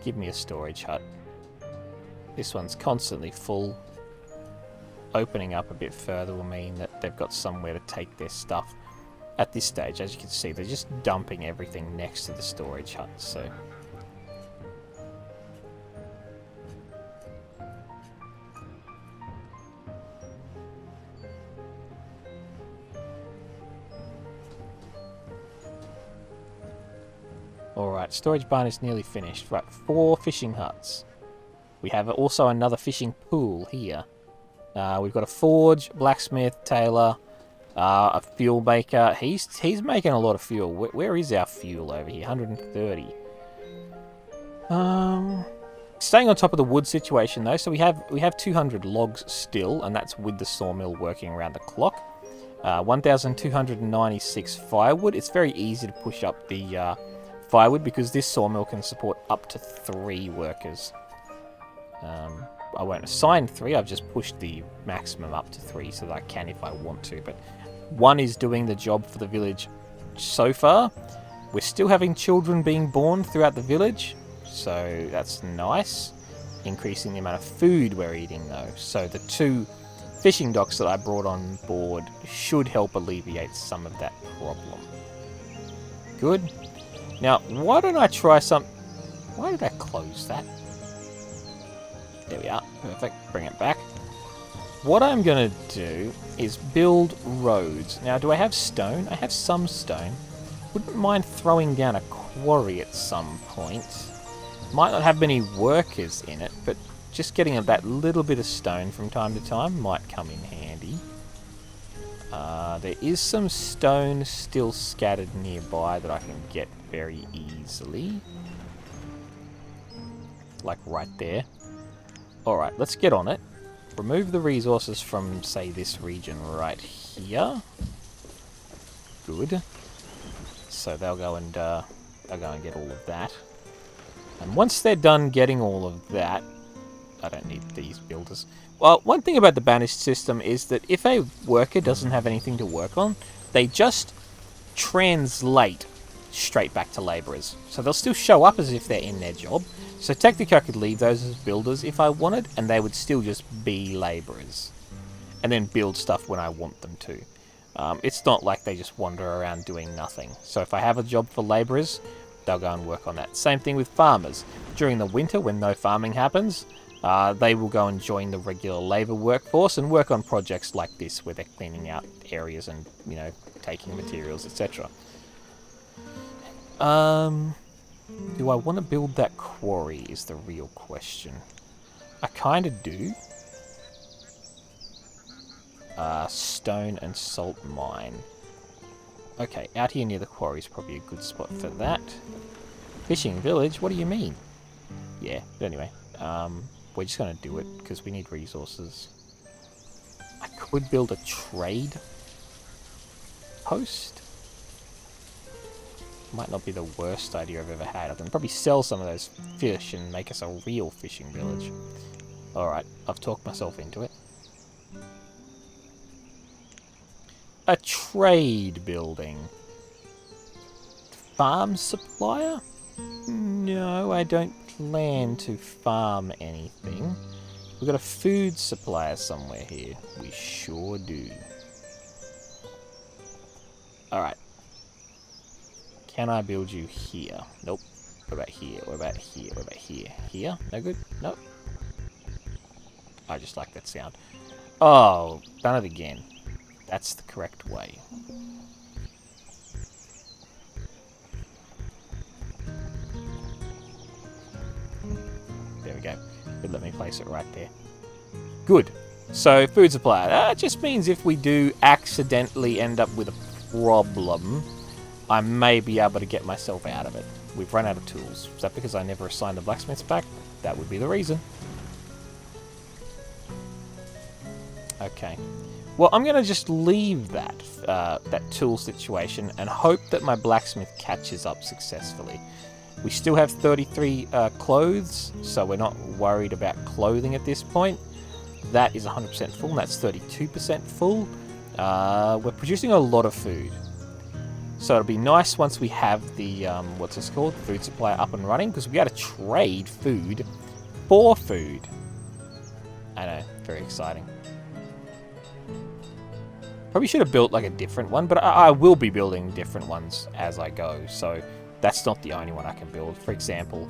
S1: Give me a storage hut. This one's constantly full. Opening up a bit further will mean that they've got somewhere to take their stuff. At this stage, as you can see, they're just dumping everything next to the storage hut, so... Alright, storage barn is nearly finished. Right, 4 fishing huts. We have also another fishing pool here. We've got a forge, blacksmith, tailor, a fuel maker. He's making a lot of fuel. Where is our fuel over here? 130. Staying on top of the wood situation though, so we have 200 logs still, and that's with the sawmill working around the clock. 1,296 firewood. It's very easy to push up the firewood because this sawmill can support up to 3 workers. I won't assign 3, I've just pushed the maximum up to 3 so that I can if I want to, but 1 is doing the job for the village so far. We're still having children being born throughout the village, so that's nice. Increasing the amount of food we're eating though, so the 2 fishing docks that I brought on board should help alleviate some of that problem. Good. Now, why don't I try some... Why did I close that? There we are. Perfect. Bring it back. What I'm going to do is build roads. Now, do I have stone? I have some stone. Wouldn't mind throwing down a quarry at some point. Might not have many workers in it, but just getting that little bit of stone from time to time might come in handy. There is some stone still scattered nearby that I can get very easily. Like right there. Alright, let's get on it. Remove the resources from, say, this region right here. Good. So they'll go and get all of that. And once they're done getting all of that, I don't need these builders. Well, one thing about the Banished system is that if a worker doesn't have anything to work on, they just translate straight back to labourers. So they'll still show up as if they're in their job. So technically I could leave those as builders if I wanted, and they would still just be labourers. And then build stuff when I want them to. It's not like they just wander around doing nothing. So if I have a job for labourers, they'll go and work on that. Same thing with farmers. During the winter, when no farming happens, they will go and join the regular labour workforce and work on projects like this, where they're cleaning out areas and, you know, taking materials, etc. Do I want to build that quarry is the real question. I kind of do. Stone and salt mine. Okay, out here near the quarry is probably a good spot for that. Fishing village? What do you mean? Yeah, but anyway, we're just going to do it because we need resources. I could build a trade post. Might not be the worst idea I've ever had. I can probably sell some of those fish and make us a real fishing village. Alright, I've talked myself into it. A trade building. Farm supplier? No, I don't plan to farm anything. We've got a food supplier somewhere here. We sure do. Alright. Can I build you here? Nope. What about here? What about here? What about here? Here? No good? Nope. I just like that sound. Oh, done it again. That's the correct way. There we go. It let me place it right there. Good. So, food supply. That just means if we do accidentally end up with a problem, I may be able to get myself out of it. We've run out of tools. Is that because I never assigned the blacksmiths back? That would be the reason. Okay. Well, I'm going to just leave that that tool situation and hope that my blacksmith catches up successfully. We still have 33 clothes, so we're not worried about clothing at this point. That is 100% full, and that's 32% full. We're producing a lot of food. So it'll be nice once we have the, what's this called? Food supply up and running, because we got to trade food for food. I know, very exciting. Probably should have built like a different one, but I will be building different ones as I go. So that's not the only one I can build. For example,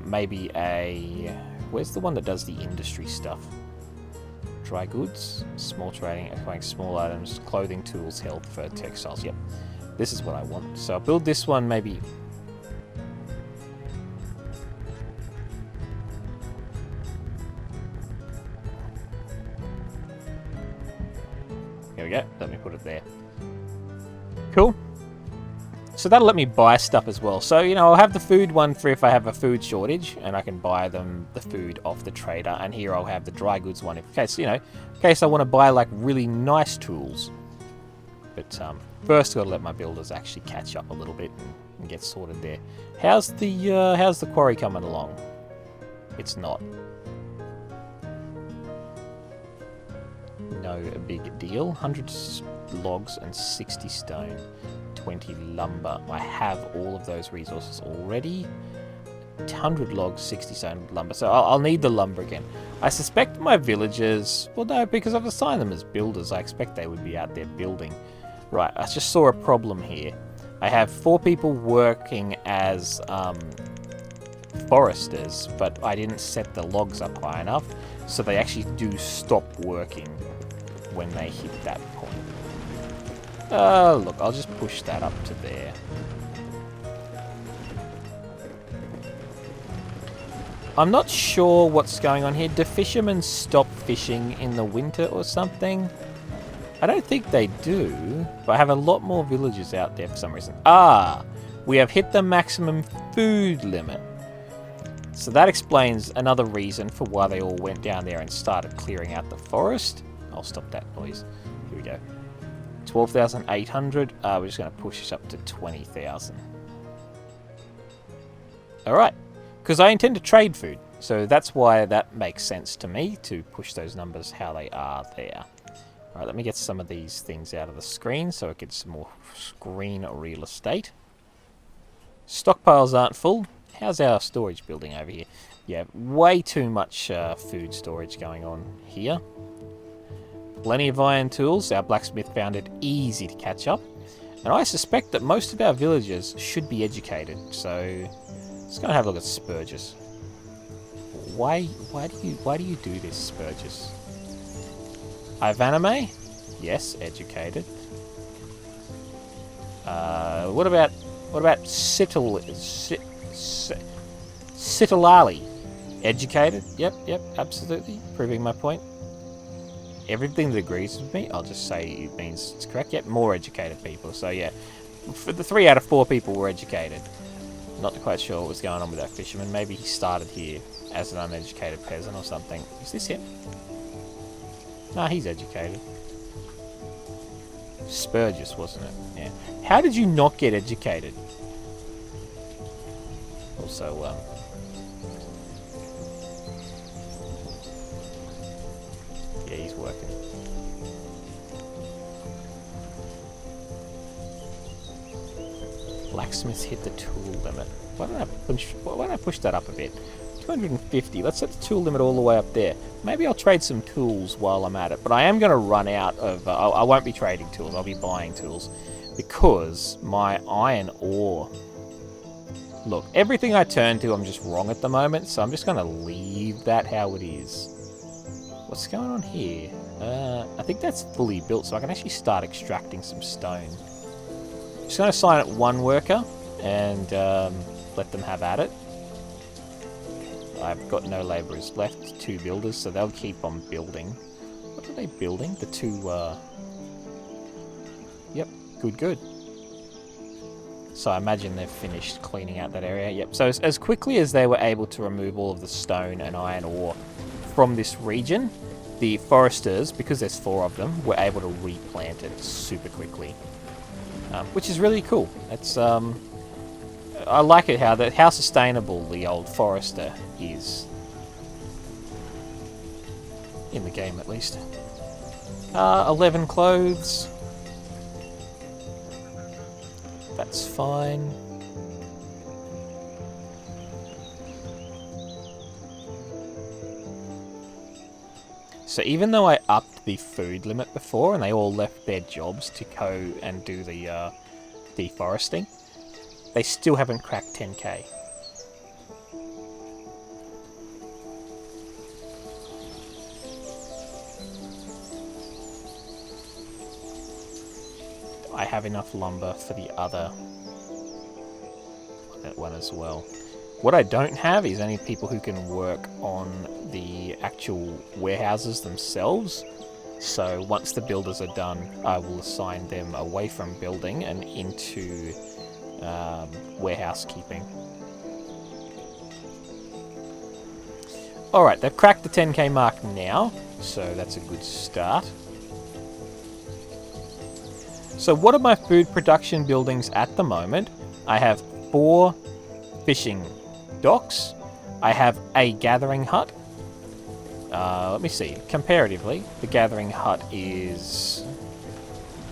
S1: maybe a... Where's the one that does the industry stuff? Dry goods, small trading, acquiring small items, clothing, tools, health, for textiles. Yep, this is what I want. So I'll build this one maybe... Here we go. Let me put it there. Cool. So that'll let me buy stuff as well. So, you know, I'll have the food one for if I have a food shortage and I can buy them the food off the trader. And here I'll have the dry goods one in case, you know, in case I want to buy like really nice tools. But first I've got to let my builders actually catch up a little bit and get sorted there. How's the quarry coming along? It's not. No big deal. 100 logs and 60 stone, 20 lumber. I have all of those resources already. 100 logs, 60 stone, lumber. So I'll need the lumber again. I suspect my villagers... Well, no, because I've assigned them as builders. I expect they would be out there building. Right, I just saw a problem here. I have 4 people working as foresters, but I didn't set the logs up high enough, so they actually do stop working when they hit that point. Look, I'll just push that up to there. I'm not sure what's going on here. Do fishermen stop fishing in the winter or something? I don't think they do, but I have a lot more villagers out there for some reason. Ah, we have hit the maximum food limit. So that explains another reason for why they all went down there and started clearing out the forest. I'll stop that noise. Here we go. 12,800. We're just going to push this up to 20,000. Alright, because I intend to trade food. So that's why that makes sense to me, to push those numbers how they are there. Alright, let me get some of these things out of the screen so it gets some more screen real estate. Stockpiles aren't full. How's our storage building over here? Yeah, way too much food storage going on here. Plenty of iron tools. Our blacksmith found it easy to catch up. And I suspect that most of our villagers should be educated. So let's go and have a look at Spurgis. Why do you do this, Spurgis? Ivaname? Yes, educated. What about Sitalali? Educated? Yep, absolutely. Proving my point. Everything that agrees with me, I'll just say it means it's correct. Yep, more educated people. So yeah, for the 3 out of 4 people were educated. Not quite sure what was going on with that fisherman. Maybe he started here as an uneducated peasant or something. Is this him? Nah, he's educated. Spurgis, wasn't it? Yeah. How did you not get educated? Also, yeah, he's working. Blacksmiths hit the tool limit. Why don't I push that up a bit? 250. Let's set the tool limit all the way up there. Maybe I'll trade some tools while I'm at it. But I am going to run out of... I won't be trading tools. I'll be buying tools. Because my iron ore... Look, everything I turn to, I'm just wrong at the moment. So I'm just going to leave that how it is. What's going on here? I think that's fully built. So I can actually start extracting some stone. Just going to assign it 1 worker. And let them have at it. I've got no labourers left, 2 builders, so they'll keep on building. What are they building? The 2, Yep, good. So I imagine they've finished cleaning out that area. Yep, so as quickly as they were able to remove all of the stone and iron ore from this region, the foresters, because there's 4 of them, were able to replant it super quickly. Which is really cool. It's, I like it how sustainable the old forester is. In the game, at least. 11 clothes. That's fine. So even though I upped the food limit before and they all left their jobs to go and do the deforesting, they still haven't cracked 10k. I have enough lumber for the other one as well. What I don't have is any people who can work on the actual warehouses themselves. So once the builders are done, I will assign them away from building and into warehouse keeping. Alright, they've cracked the 10k mark now, so that's a good start. So what are my food production buildings at the moment? I have 4 fishing docks. I have a gathering hut. Let me see. Comparatively, the gathering hut is...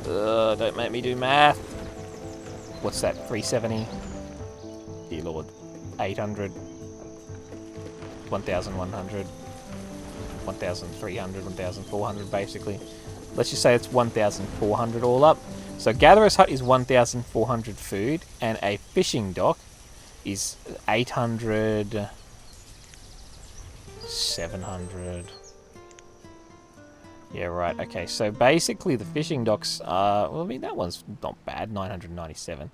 S1: don't make me do math. What's that? 370? Dear Lord. 800. 1,100. 1,300. 1,400 basically. Let's just say it's 1,400 all up. So gatherer's hut is 1,400 food, and a fishing dock is 800, 700. Yeah, right. Okay, so basically the fishing docks are... Well, I mean, that one's not bad, 997.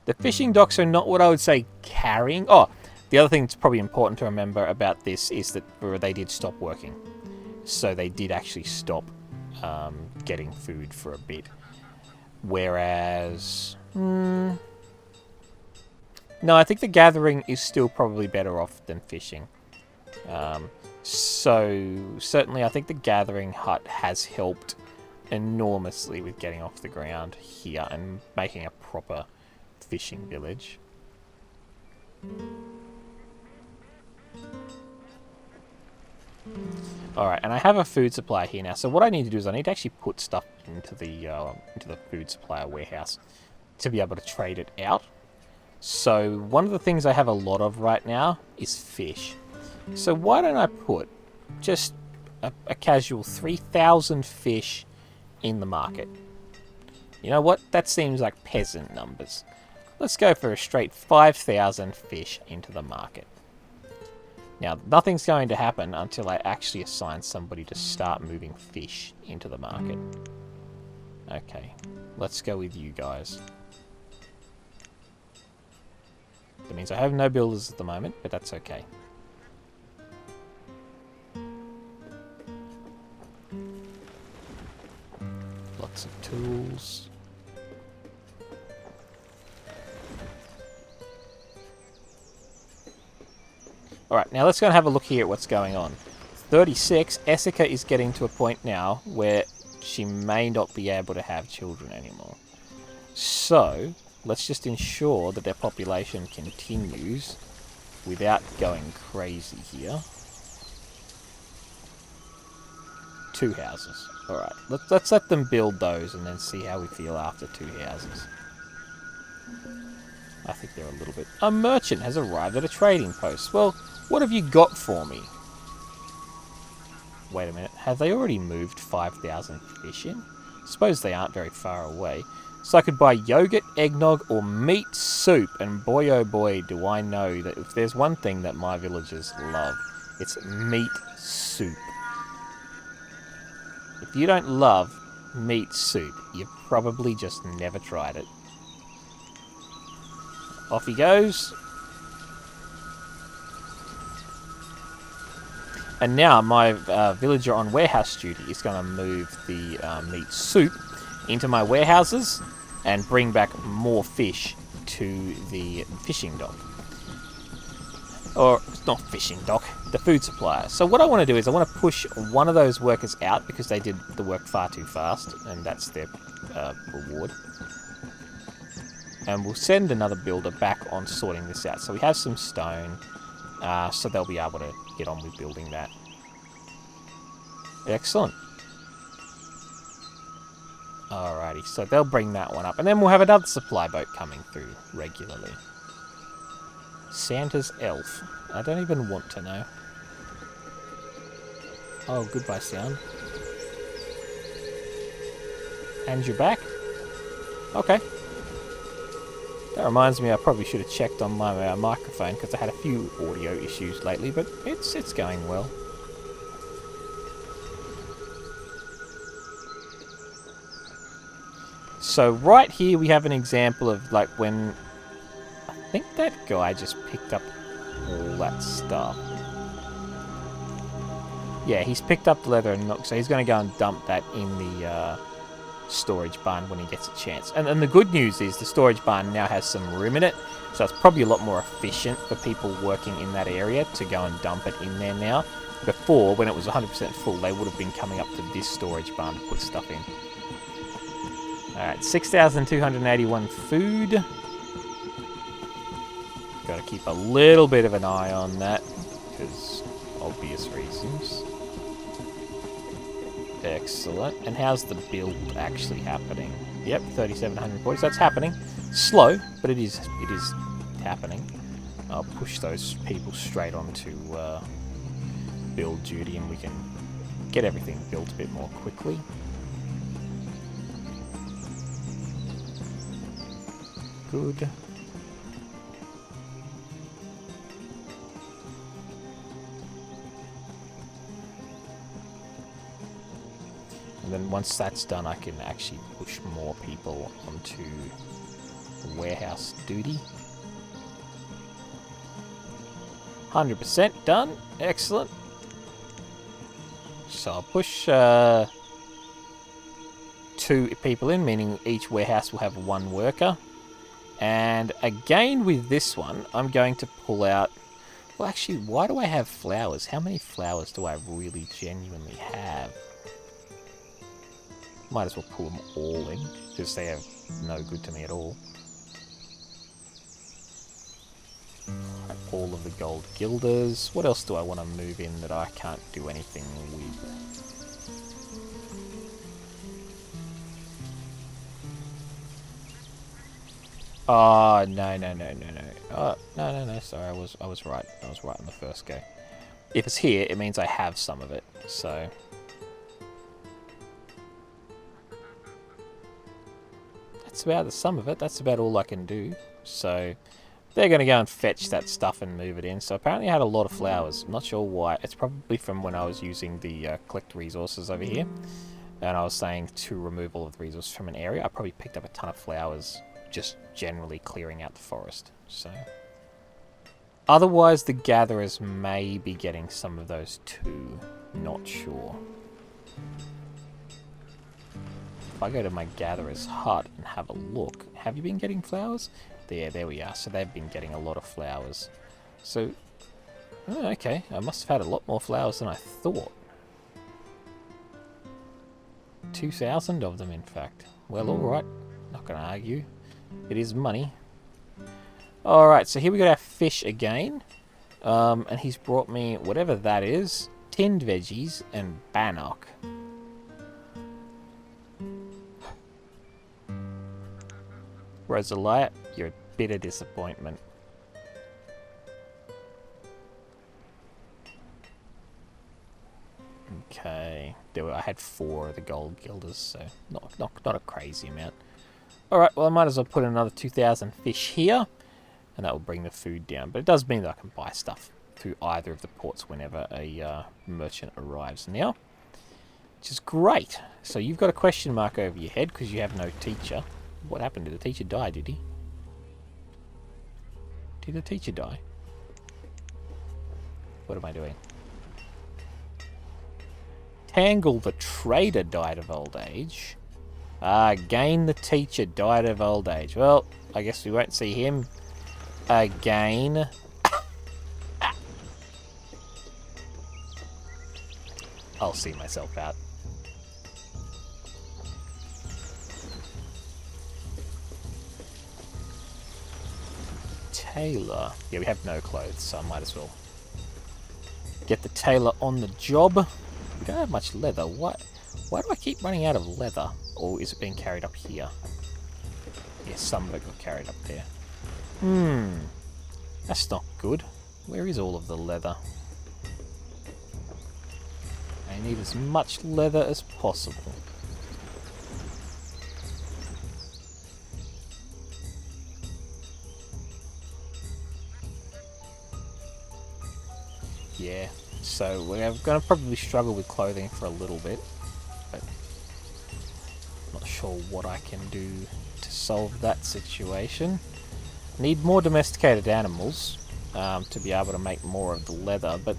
S1: The fishing docks are not what I would say carrying... Oh, the other thing that's probably important to remember about this is that they did stop working. So they did actually stop getting food for a bit. Whereas... no, I think the gathering is still probably better off than fishing. So, certainly I think the gathering hut has helped enormously with getting off the ground here and making a proper fishing village. Alright, and I have a food supply here now. So what I need to do is I need to actually put stuff into the food supplier warehouse to be able to trade it out. So one of the things I have a lot of right now is fish. So why don't I put just a casual 3,000 fish in the market? You know what? That seems like peasant numbers. Let's go for a straight 5,000 fish into the market. Now, nothing's going to happen until I actually assign somebody to start moving fish into the market. Okay, let's go with you guys. That means I have no builders at the moment, but that's okay. Lots of tools. Alright, now let's go and have a look here at what's going on. 36, Essica is getting to a point now where she may not be able to have children anymore. So, let's just ensure that their population continues without going crazy here. 2 houses. Alright, let's let them build those and then see how we feel after 2 houses. I think they're a little bit... A merchant has arrived at a trading post. Well, what have you got for me? Wait a minute. Have they already moved 5,000 fish in? Suppose they aren't very far away. So I could buy yogurt, eggnog, or meat soup. And boy, oh boy, do I know that if there's one thing that my villagers love, it's meat soup. If you don't love meat soup, you've probably just never tried it. Off he goes. And now my villager on warehouse duty is going to move the meat soup into my warehouses and bring back more fish to the fishing dock. Or, it's not fishing dock, the food supplier. So what I want to do is I want to push one of those workers out because they did the work far too fast, and that's their reward. And we'll send another builder back on sorting this out. So we have some stone, so they'll be able to get on with building that. Excellent. Alrighty, so they'll bring that one up. And then we'll have another supply boat coming through regularly. Santa's elf. I don't even want to know. Oh, goodbye, sound. And you're back? Okay. That reminds me, I probably should have checked on my microphone, because I had a few audio issues lately, but it's going well. So right here we have an example of like when I think that guy just picked up all that stuff. Yeah, he's picked up the leather and so he's going to go and dump that in the storage barn when he gets a chance. And the good news is the storage barn now has some room in it, so it's probably a lot more efficient for people working in that area to go and dump it in there now. Before, when it was 100% full, they would have been coming up to this storage barn to put stuff in. Alright, 6,281 food. Got to keep a little bit of an eye on that, because obvious reasons. Excellent. And how's the build actually happening? Yep, 3,700 points. That's happening. Slow, but it is happening. I'll push those people straight onto build duty, and we can get everything built a bit more quickly. Good. And then once that's done, I can actually push more people onto warehouse duty. 100% done. Excellent. So I'll push 2 people in, meaning each warehouse will have 1 worker. And again with this one, I'm going to pull out... Well, actually, why do I have flowers? How many flowers do I really genuinely have? Might as well pull them all in, because they have no good to me at all. All of the gold guilders. What else do I want to move in that I can't do anything with? Oh, no. Oh, no, sorry, I was right. I was right on the first go. If it's here, it means I have some of it, so... That's about the sum of it. That's about all I can do. So, they're going to go and fetch that stuff and move it in. So, apparently I had a lot of flowers. I'm not sure why. It's probably from when I was using the collect resources over here. And I was saying to remove all of the resources from an area. I probably picked up a ton of flowers just generally clearing out the forest. So, otherwise the gatherers may be getting some of those too. Not sure. If I go to my gatherer's hut and have a look, have you been getting flowers? There we are. So they've been getting a lot of flowers. So, oh, okay, I must have had a lot more flowers than I thought. 2,000 of them, in fact. Well, alright, not going to argue. It is money. Alright, so here we got our fish again. And he's brought me whatever that is. Tinned veggies and bannock. Rosalia, you're a bitter disappointment. Okay, I had 4 of the gold guilders, so not a crazy amount. Alright, well I might as well put another 2,000 fish here, and that will bring the food down. But it does mean that I can buy stuff through either of the ports whenever a merchant arrives now, which is great. So you've got a question mark over your head because you have no teacher. What happened? Did the teacher die, did he? Did the teacher die? What am I doing? Tangle the trader died of old age. Again the teacher died of old age. Well, I guess we won't see him again. I'll see myself out. Tailor. Yeah, we have no clothes, so I might as well get the tailor on the job. We don't have much leather. Why do I keep running out of leather? Or is it being carried up here? Yes, some of it got carried up there. That's not good. Where is all of the leather? I need as much leather as possible. Yeah, so we're going to probably struggle with clothing for a little bit, but not sure what I can do to solve that situation. Need more domesticated animals to be able to make more of the leather, but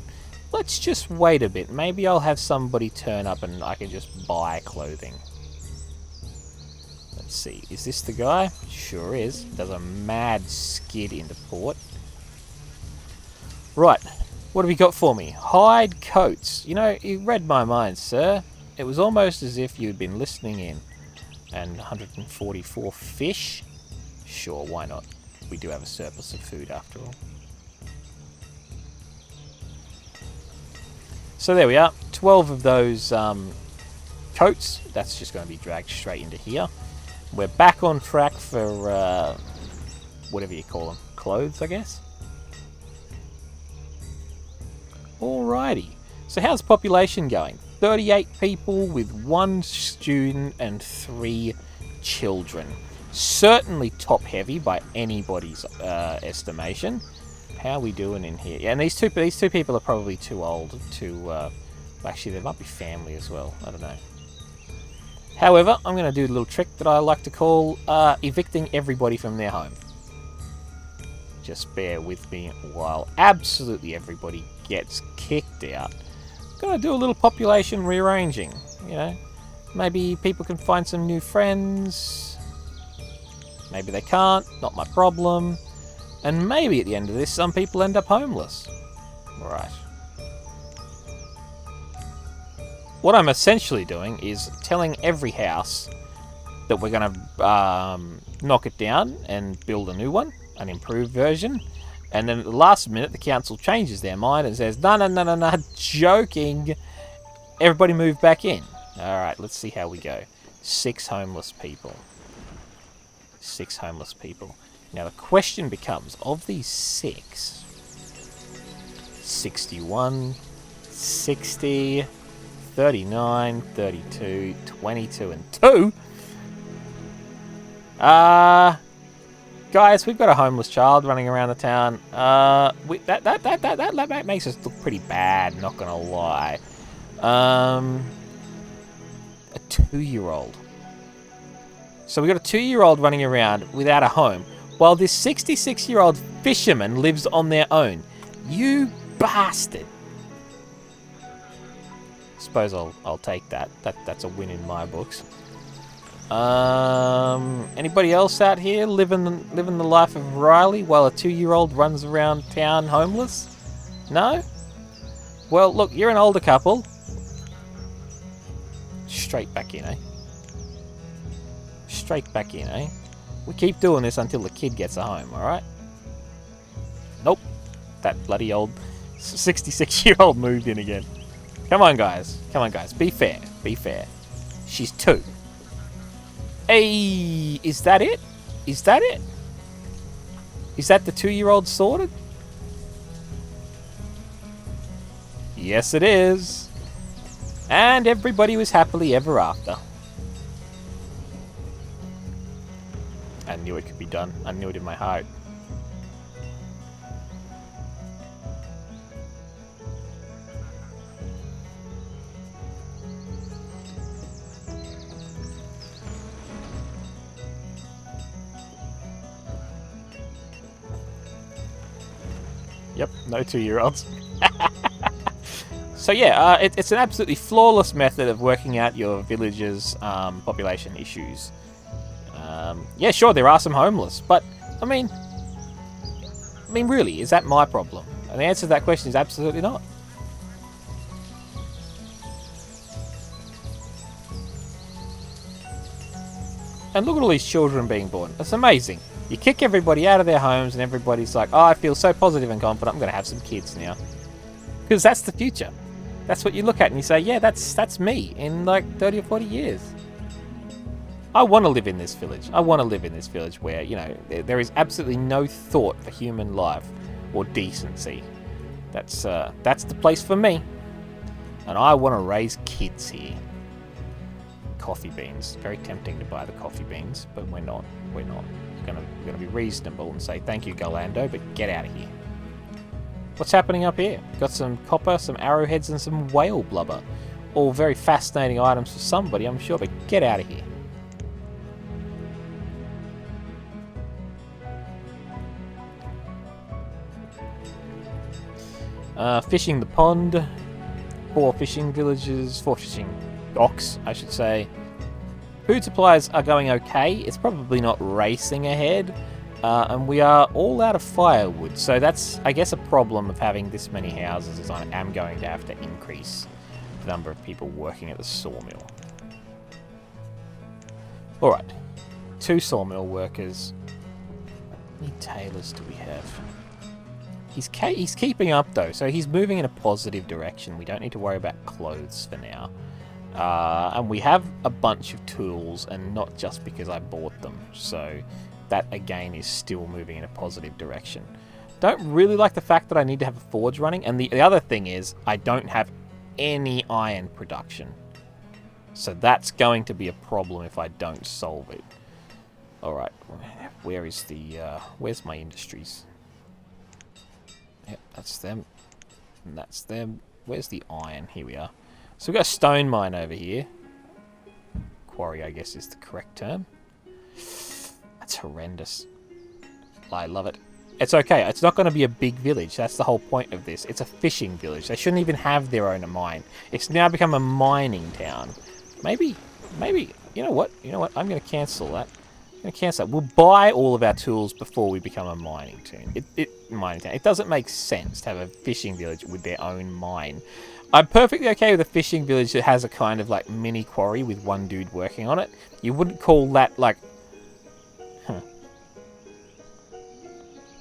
S1: let's just wait a bit. Maybe I'll have somebody turn up and I can just buy clothing. Let's see, is this the guy? Sure is. Does a mad skid into port. Right. What have you got for me? Hide coats. You know, you read my mind, sir. It was almost as if you'd been listening in. And 144 fish? Sure, why not? We do have a surplus of food after all. So there we are. 12 of those coats. That's just going to be dragged straight into here. We're back on track for whatever you call them. Clothes, I guess? Alrighty, so how's population going? 38 people with 1 student and 3 children. Certainly top heavy by anybody's estimation. How are we doing in here? Yeah, and these two people are probably too old to... actually, there might be family as well. I don't know. However, I'm going to do a little trick that I like to call evicting everybody from their home. Just bear with me while absolutely everybody gets kicked out. Gonna do a little population rearranging, you know. Maybe people can find some new friends. Maybe they can't, not my problem. And maybe at the end of this, some people end up homeless. Right. What I'm essentially doing is telling every house that we're gonna knock it down and build a new one. An improved version, and then at the last minute the council changes their mind and says, no, joking, everybody move back in. Alright, let's see how we go. 6 homeless people. 6 homeless people. Now the question becomes, of these 6, 61, 60, 39, 32, 22, and 2? Guys, we've got a homeless child running around the town. That makes us look pretty bad, not gonna lie. A 2-year-old. So we've got a 2-year-old running around without a home, while this 66-year-old fisherman lives on their own. You bastard. Suppose I'll take that. That's a win in my books. Anybody else out here living the life of Riley while a 2-year-old runs around town homeless? No? Well, look, you're an older couple. Straight back in, eh? Straight back in, eh? We keep doing this until the kid gets a home, alright? Nope. That bloody old 66-year-old moved in again. Come on, guys. Come on, guys. Be fair. Be fair. She's 2. Hey, is that it? Is that it? Is that the 2-year-old sorted? Yes, it is. And everybody was happily ever after. I knew it could be done. I knew it in my heart. Yep, no 2-year-olds. So yeah, it's an absolutely flawless method of working out your village's population issues. Yeah, sure, there are some homeless, but I mean, really, is that my problem? And the answer to that question is absolutely not. And look at all these children being born. It's amazing. You kick everybody out of their homes and everybody's like, oh, I feel so positive and confident, I'm going to have some kids now. Because that's the future. That's what you look at and you say, yeah, that's me in like 30 or 40 years. I want to live in this village. I want to live in this village where, you know, there is absolutely no thought for human life or decency. That's the place for me. And I want to raise kids here. Coffee beans. Very tempting to buy the coffee beans, but we're not. We're not. We're gonna be reasonable and say thank you, Galando, but get out of here. What's happening up here? Got some copper, some arrowheads, and some whale blubber. All very fascinating items for somebody, I'm sure, but get out of here. Fishing the pond. 4 fishing villages. 4 fishing docks, I should say. Food supplies are going okay. It's probably not racing ahead. And we are all out of firewood. So that's, I guess, a problem of having this many houses is I am going to have to increase the number of people working at the sawmill. Alright. 2 sawmill workers. How many tailors do we have? He's keeping up, though, so he's moving in a positive direction. We don't need to worry about clothes for now. And we have a bunch of tools, and not just because I bought them. So that, again, is still moving in a positive direction. Don't really like the fact that I need to have a forge running. And the other thing is, I don't have any iron production. So that's going to be a problem if I don't solve it. Alright, where is the... where's my industries? Yep, that's them. And that's them. Where's the iron? Here we are. So we've got a stone mine over here. Quarry, I guess, is the correct term. That's horrendous. I love it. It's okay. It's not going to be a big village. That's the whole point of this. It's a fishing village. They shouldn't even have their own mine. It's now become a mining town. Maybe, you know what? I'm going to cancel that. We'll buy all of our tools before we become a mining town. It doesn't make sense to have a fishing village with their own mine. I'm perfectly okay with a fishing village that has a kind of like mini quarry with one dude working on it. You wouldn't call that like...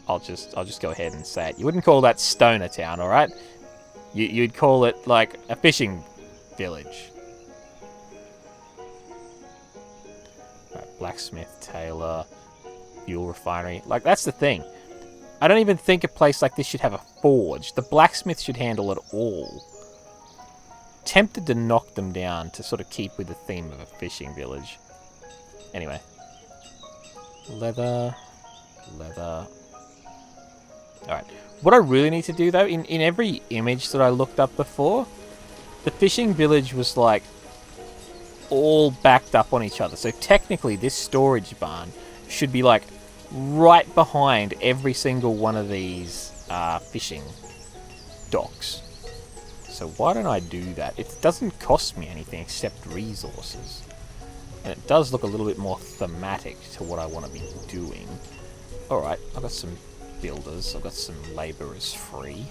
S1: I'll just go ahead and say it. You wouldn't call that Stoner Town, alright? You'd call it like a fishing village. Blacksmith, tailor, fuel refinery. Like, that's the thing. I don't even think a place like this should have a forge. The blacksmith should handle it all. Tempted to knock them down to sort of keep with the theme of a fishing village. Anyway. Leather. Alright. What I really need to do, though, in every image that I looked up before, the fishing village was like all backed up on each other. So technically this storage barn should be like right behind every single one of these fishing docks. So why don't I do that? It doesn't cost me anything except resources. And it does look a little bit more thematic to what I want to be doing. Alright, I've got some builders. I've got some labourers free.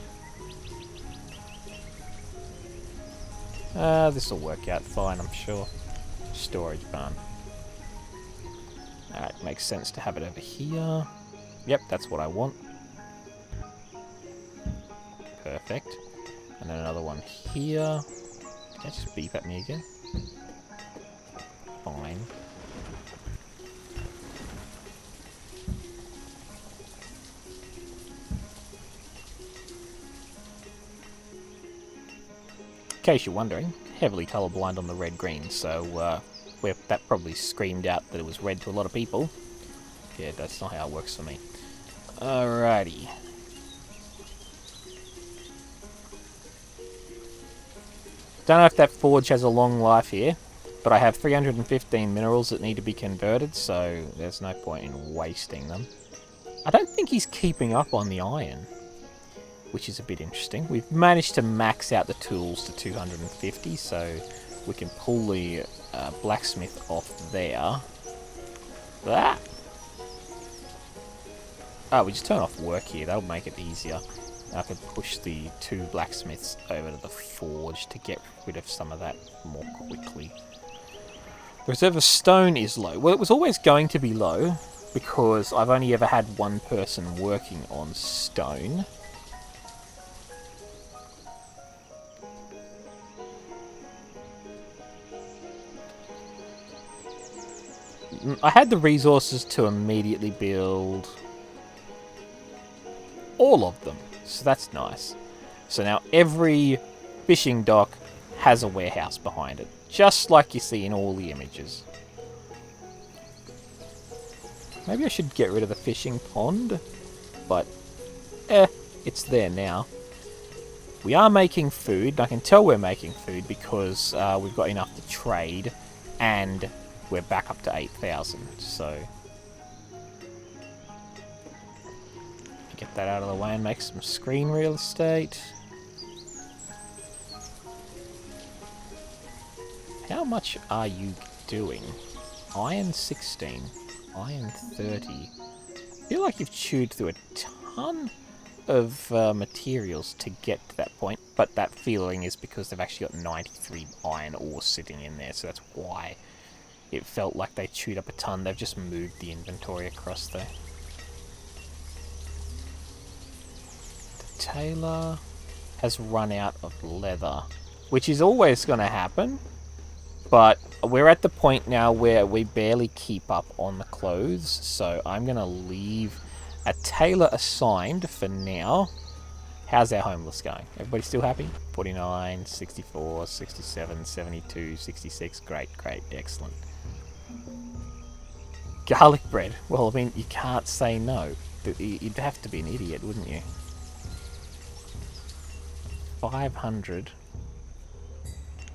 S1: This will work out fine, I'm sure. Storage barn. Alright, makes sense to have it over here. Yep, that's what I want. Perfect. And then another one here. Did that just beep at me again? Fine. In case you're wondering, heavily colourblind on the red-green, so that probably screamed out that it was red to a lot of people. Yeah, that's not how it works for me. Alrighty. Don't know if that forge has a long life here, but I have 315 minerals that need to be converted, so there's no point in wasting them. I don't think he's keeping up on the iron, which is a bit interesting. We've managed to max out the tools to 250, so we can pull the blacksmith off there. Ah! Oh, we just turn off work here. That'll make it easier. I could push the 2 blacksmiths over to the forge to get rid of some of that more quickly. The reserve of stone is low. Well, it was always going to be low because I've only ever had one person working on stone. I had the resources to immediately build all of them, so that's nice. So now every fishing dock has a warehouse behind it, just like you see in all the images. Maybe I should get rid of the fishing pond, but it's there now. We are making food. I can tell we're making food because we've got enough to trade, and we're back up to 8,000, so get that out of the way and make some screen real estate. How much are you doing? Iron 16, iron 30. I feel like you've chewed through a ton of materials to get to that point, but that feeling is because they've actually got 93 iron ore sitting in there, so that's why it felt like they chewed up a ton. They've just moved the inventory across there. The tailor has run out of leather, which is always going to happen, but we're at the point now where we barely keep up on the clothes, so I'm going to leave a tailor assigned for now. How's our homeless going? Everybody still happy? 49, 64, 67, 72, 66. Great, excellent. Garlic bread. Well, I mean, you can't say no. You'd have to be an idiot, wouldn't you? 500.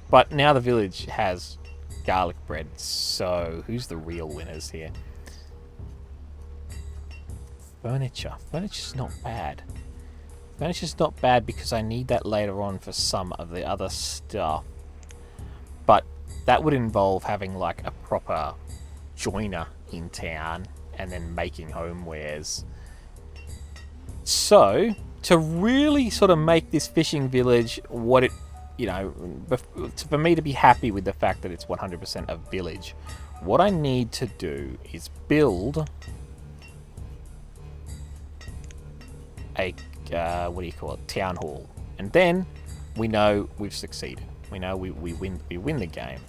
S1: But now the village has garlic bread, so who's the real winners here? Furniture. Furniture's not bad. Furniture's not bad because I need that later on for some of the other stuff. But that would involve having like a proper joiner in town and then making homewares. So, to really sort of make this fishing village what it, you know, for me to be happy with the fact that it's 100% a village, what I need to do is build a, what do you call it, town hall. And then we know we've succeeded. We know we win the game.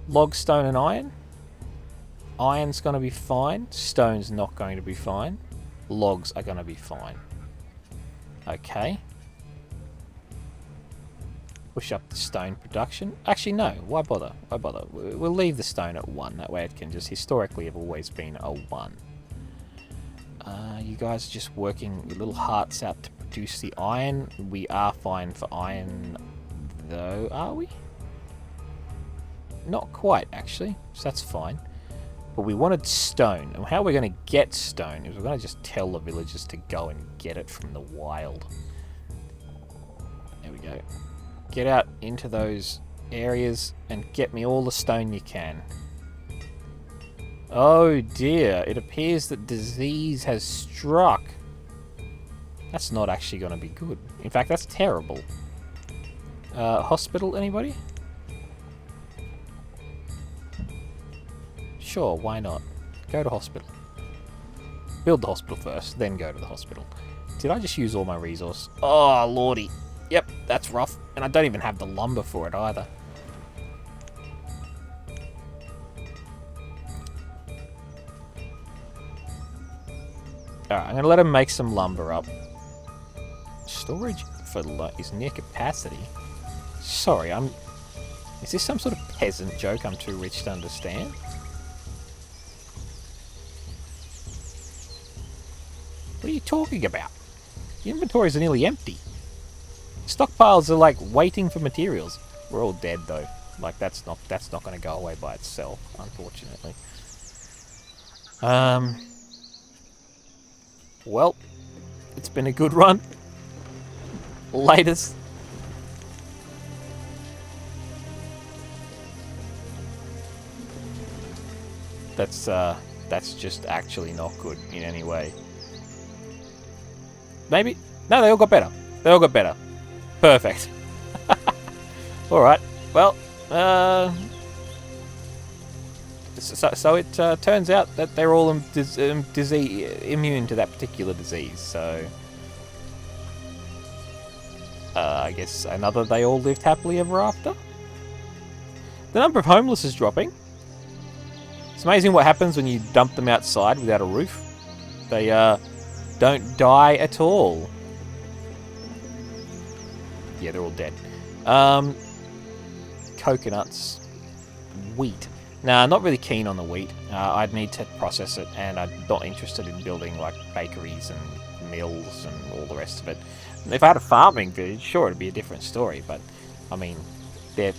S1: Log, stone, and iron. Iron's going to be fine. Stone's not going to be fine. Logs are going to be fine. Okay. Push up the stone production. Actually, no. Why bother? Why bother? We'll leave the stone at 1. That way it can just historically have always been a 1. You guys are just working your little hearts out to produce the iron. We are fine for iron, though, are we? Not quite, actually. So that's fine. But we wanted stone. And how we're going to get stone is we're going to just tell the villagers to go and get it from the wild. There we go. Get out into those areas and get me all the stone you can. Oh dear, it appears that disease has struck. That's not actually going to be good. In fact, that's terrible. Hospital, anybody? Sure, why not? Go to hospital. Build the hospital first, then go to the hospital. Did I just use all my resource? Oh, lordy. Yep, that's rough. And I don't even have the lumber for it either. Alright, I'm going to let him make some lumber up. Storage for is near capacity. Sorry, is this some sort of peasant joke I'm too rich to understand? What are you talking about? The inventories are nearly empty. Stockpiles are like waiting for materials. We're all dead though. Like that's not going to go away by itself, unfortunately. Well, it's been a good run. Latest. That's just actually not good in any way. Maybe? No, they all got better. They all got better. Perfect. Alright, well, so it turns out that they're all immune to that particular disease, so I guess another they all lived happily ever after. The number of homeless is dropping. It's amazing what happens when you dump them outside without a roof. They don't die at all. Yeah, they're all dead. Coconuts. Wheat. Nah, not really keen on the wheat. I'd need to process it, and I'm not interested in building like bakeries and mills and all the rest of it. If I had a farming village, sure, it'd be a different story. But I mean, at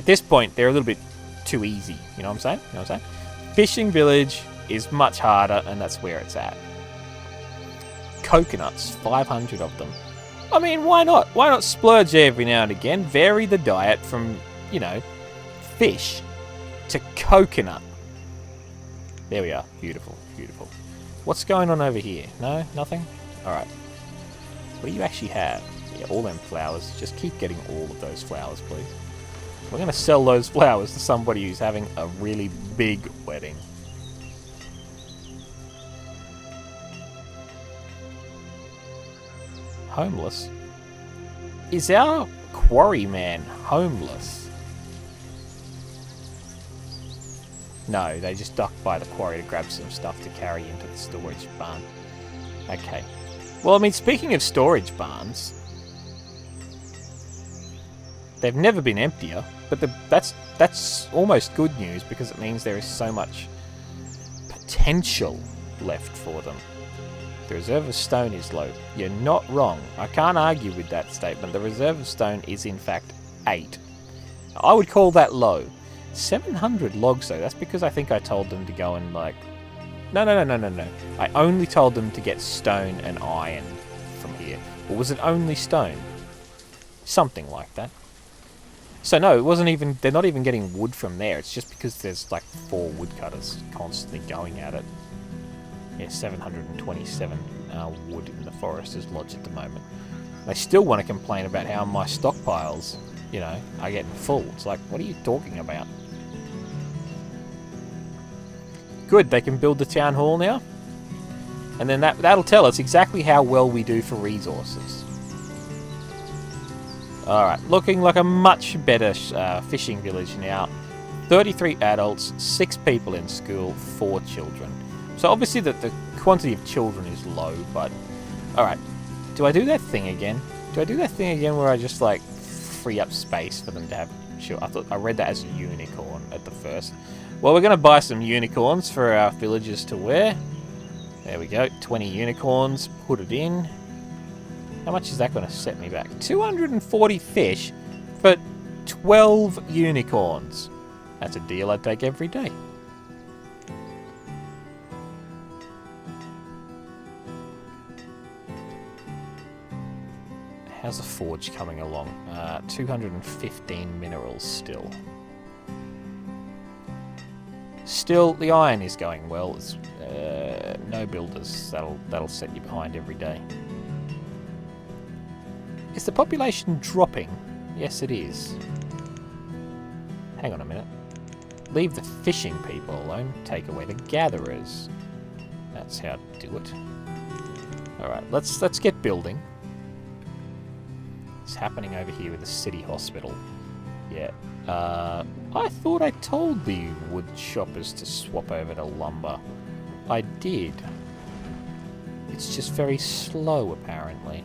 S1: this point, they're a little bit too easy. You know what I'm saying? You know what I'm saying? Fishing village is much harder, and that's where it's at. Coconuts, 500 of them. I mean, why not? Why not splurge every now and again? Vary the diet from, you know, fish to coconut. There we are. Beautiful, beautiful. What's going on over here? No? Nothing? Alright. What do you actually have? Yeah, all them flowers. Just keep getting all of those flowers, please. We're going to sell those flowers to somebody who's having a really big wedding. Homeless? Is our quarryman homeless? No, they just ducked by the quarry to grab some stuff to carry into the storage barn. Okay. Well, I mean, speaking of storage barns, they've never been emptier, but that's almost good news because it means there is so much potential left for them. The reserve of stone is low. You're not wrong. I can't argue with that statement. The reserve of stone is in fact 8. I would call that low. 700 logs though. That's because I think I told them to go and like... No. I only told them to get stone and iron from here. Or was it only stone? Something like that. So no, it wasn't even... They're not even getting wood from there. It's just because there's like 4 woodcutters constantly going at it. Yeah, 727 wood in the forest is lodged at the moment. They still want to complain about how my stockpiles, you know, are getting full. It's like, what are you talking about? Good, they can build the town hall now. And then that'll tell us exactly how well we do for resources. Alright, looking like a much better fishing village now. 33 adults, 6 people in school, 4 children. So obviously the quantity of children is low, but... Alright, do I do that thing again? Do I do that thing again where I just, like, free up space for them to have... Sure, I read that as a unicorn at the first. Well, we're going to buy some unicorns for our villagers to wear. There we go, 20 unicorns, put it in. How much is that going to set me back? 240 fish for 12 unicorns. That's a deal I'd take every day. How's the forge coming along? 215 minerals still. Still, the iron is going well. It's, no builders. That'll set you behind every day. Is the population dropping? Yes, it is. Hang on a minute. Leave the fishing people alone. Take away the gatherers. That's how to do it. Alright, let's get building. It's happening over here with the city hospital. Yeah. I thought I told the wood shoppers to swap over to lumber. I did. It's just very slow, apparently.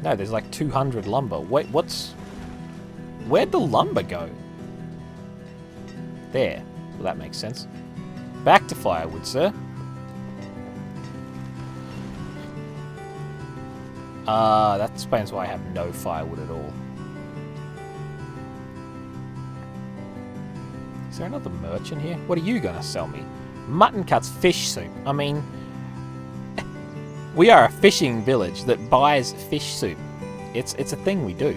S1: No, there's like 200 lumber. Wait, where'd the lumber go? There. Well, that makes sense. Back to firewood, sir. That explains why I have no firewood at all. Is there another merchant here? What are you gonna sell me? Mutton cuts fish soup. I mean, we are a fishing village that buys fish soup. It's a thing we do.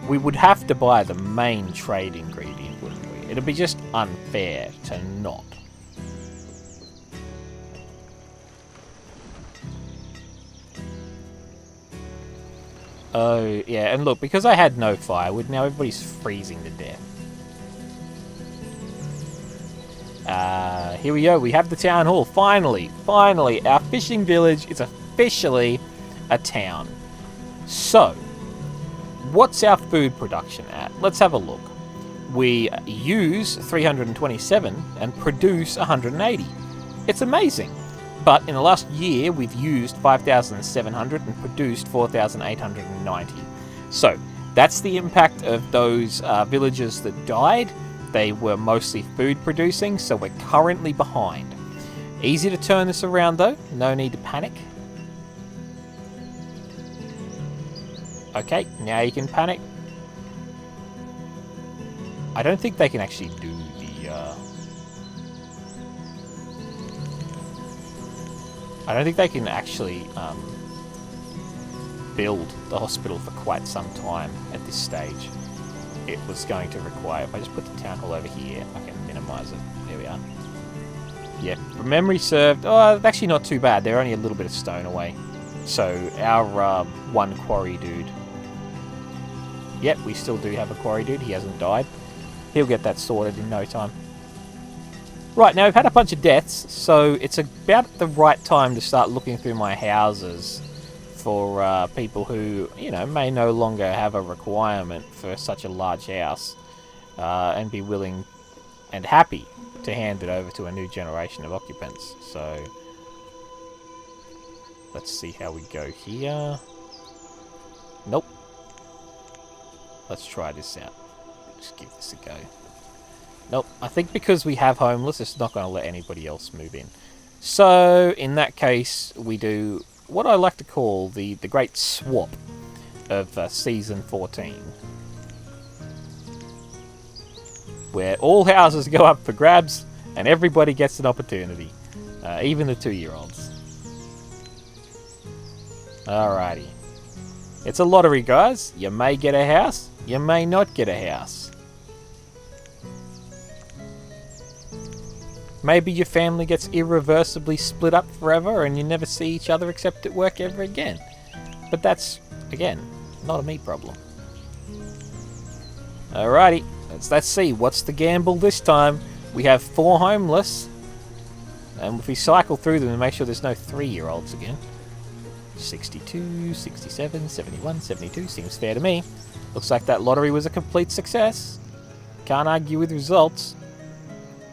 S1: We would have to buy the main trade ingredient, wouldn't we? It'd be just unfair to not. Oh, yeah, and look, because I had no firewood, now everybody's freezing to death. Here we go, we have the town hall, finally, our fishing village is officially a town. So, what's our food production at? Let's have a look. We use 327 and produce 180. It's amazing. But in the last year, we've used 5,700 and produced 4,890. So that's the impact of those villagers that died. They were mostly food producing, so we're currently behind. Easy to turn this around though, no need to panic. Okay, now you can panic. I don't think they can actually do the... I don't think they can actually build the hospital for quite some time at this stage. It was going to require... If I just put the town hall over here, I can minimise it. There we are. Yep, from memory served... Oh, actually not too bad. They're only a little bit of stone away. So, our one quarry dude... Yep, we still do have a quarry dude. He hasn't died. He'll get that sorted in no time. Right, now we've had a bunch of deaths, so it's about the right time to start looking through my houses for people who, you know, may no longer have a requirement for such a large house and be willing and happy to hand it over to a new generation of occupants. So, let's see how we go here. Nope. Let's try this out. Just give this a go. Nope, I think because we have homeless, it's not going to let anybody else move in. So, in that case, we do what I like to call the great swap of Season 14. Where all houses go up for grabs, and everybody gets an opportunity. Even the 2-year-olds. Alrighty. It's a lottery, guys. You may get a house, you may not get a house. Maybe your family gets irreversibly split up forever and you never see each other except at work ever again. But that's, again, not a me problem. Alrighty, let's see. What's the gamble this time? We have 4 homeless. And if we cycle through them and make sure there's no 3-year-olds again. 62, 67, 71, 72. Seems fair to me. Looks like that lottery was a complete success. Can't argue with results.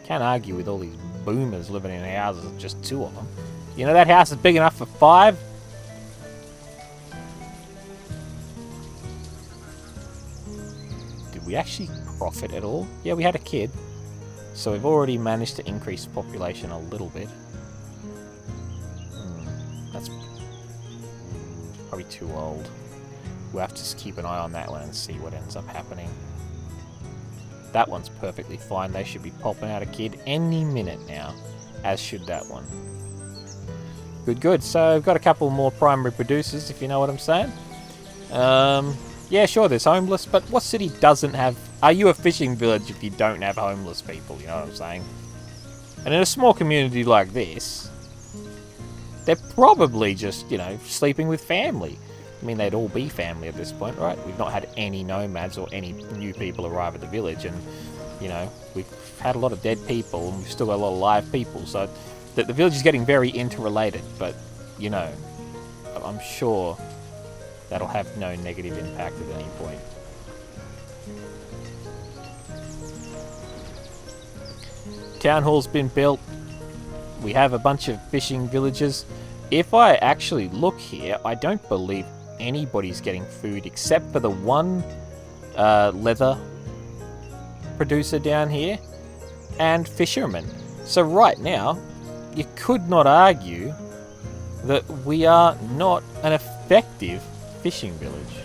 S1: Can't argue with all these boomers living in houses with just 2 of them. You know that house is big enough for 5? Did we actually profit at all? Yeah, we had a kid. So we've already managed to increase population a little bit. That's probably too old. We'll have to just keep an eye on that one and see what ends up happening. That one's perfectly fine. They should be popping out a kid any minute now, as should that one. Good, good. So I've got a couple more primary producers, if you know what I'm saying. Yeah, sure, there's homeless, but what city doesn't have... Are you a fishing village if you don't have homeless people, you know what I'm saying? And in a small community like this, they're probably just, you know, sleeping with family. I mean, they'd all be family at this point, right? We've not had any nomads or any new people arrive at the village, and, you know, we've had a lot of dead people, and we've still got a lot of live people, so the village is getting very interrelated, but, you know, I'm sure that'll have no negative impact at any point. Town hall's been built. We have a bunch of fishing villages. If I actually look here, I don't believe anybody's getting food except for the one leather producer down here and fishermen. So right now, you could not argue that we are not an effective fishing village.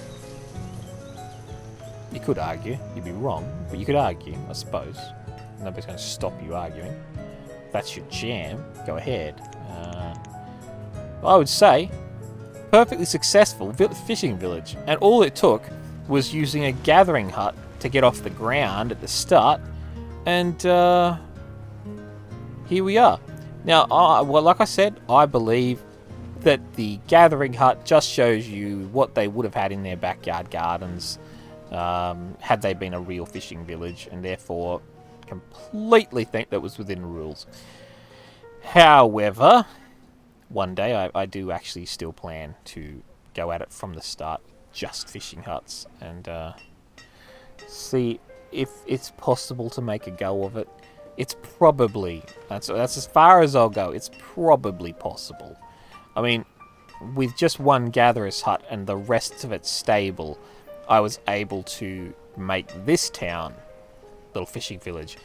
S1: You could argue, you'd be wrong, but you could argue, I suppose. Nobody's going to stop you arguing. If that's your jam, go ahead. I would say, perfectly successful fishing village. And all it took was using a gathering hut to get off the ground at the start. And here we are. Now, well, like I said, I believe that the gathering hut just shows you what they would have had in their backyard gardens had they been a real fishing village, and therefore completely think that was within rules. However, one day I do actually still plan to go at it from the start just fishing huts and see if it's possible to make a go of it. It's probably, that's as far as I'll go, it's probably possible. I mean, with just one gatherer's hut and the rest of it stable, I was able to make this town, little fishing village,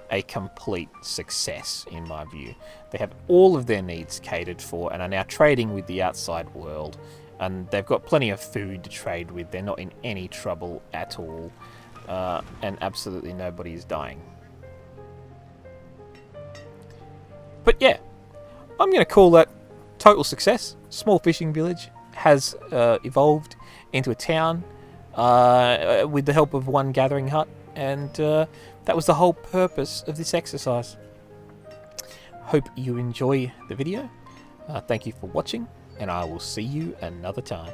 S1: a complete success in my view. They have all of their needs catered for and are now trading with the outside world, and they've got plenty of food to trade with. They're not in any trouble at all, and absolutely nobody is dying. But yeah, I'm going to call that total success. Small fishing village has evolved into a town with the help of one gathering hut, and that was the whole purpose of this exercise. Hope you enjoy the video. Thank you for watching, and I will see you another time.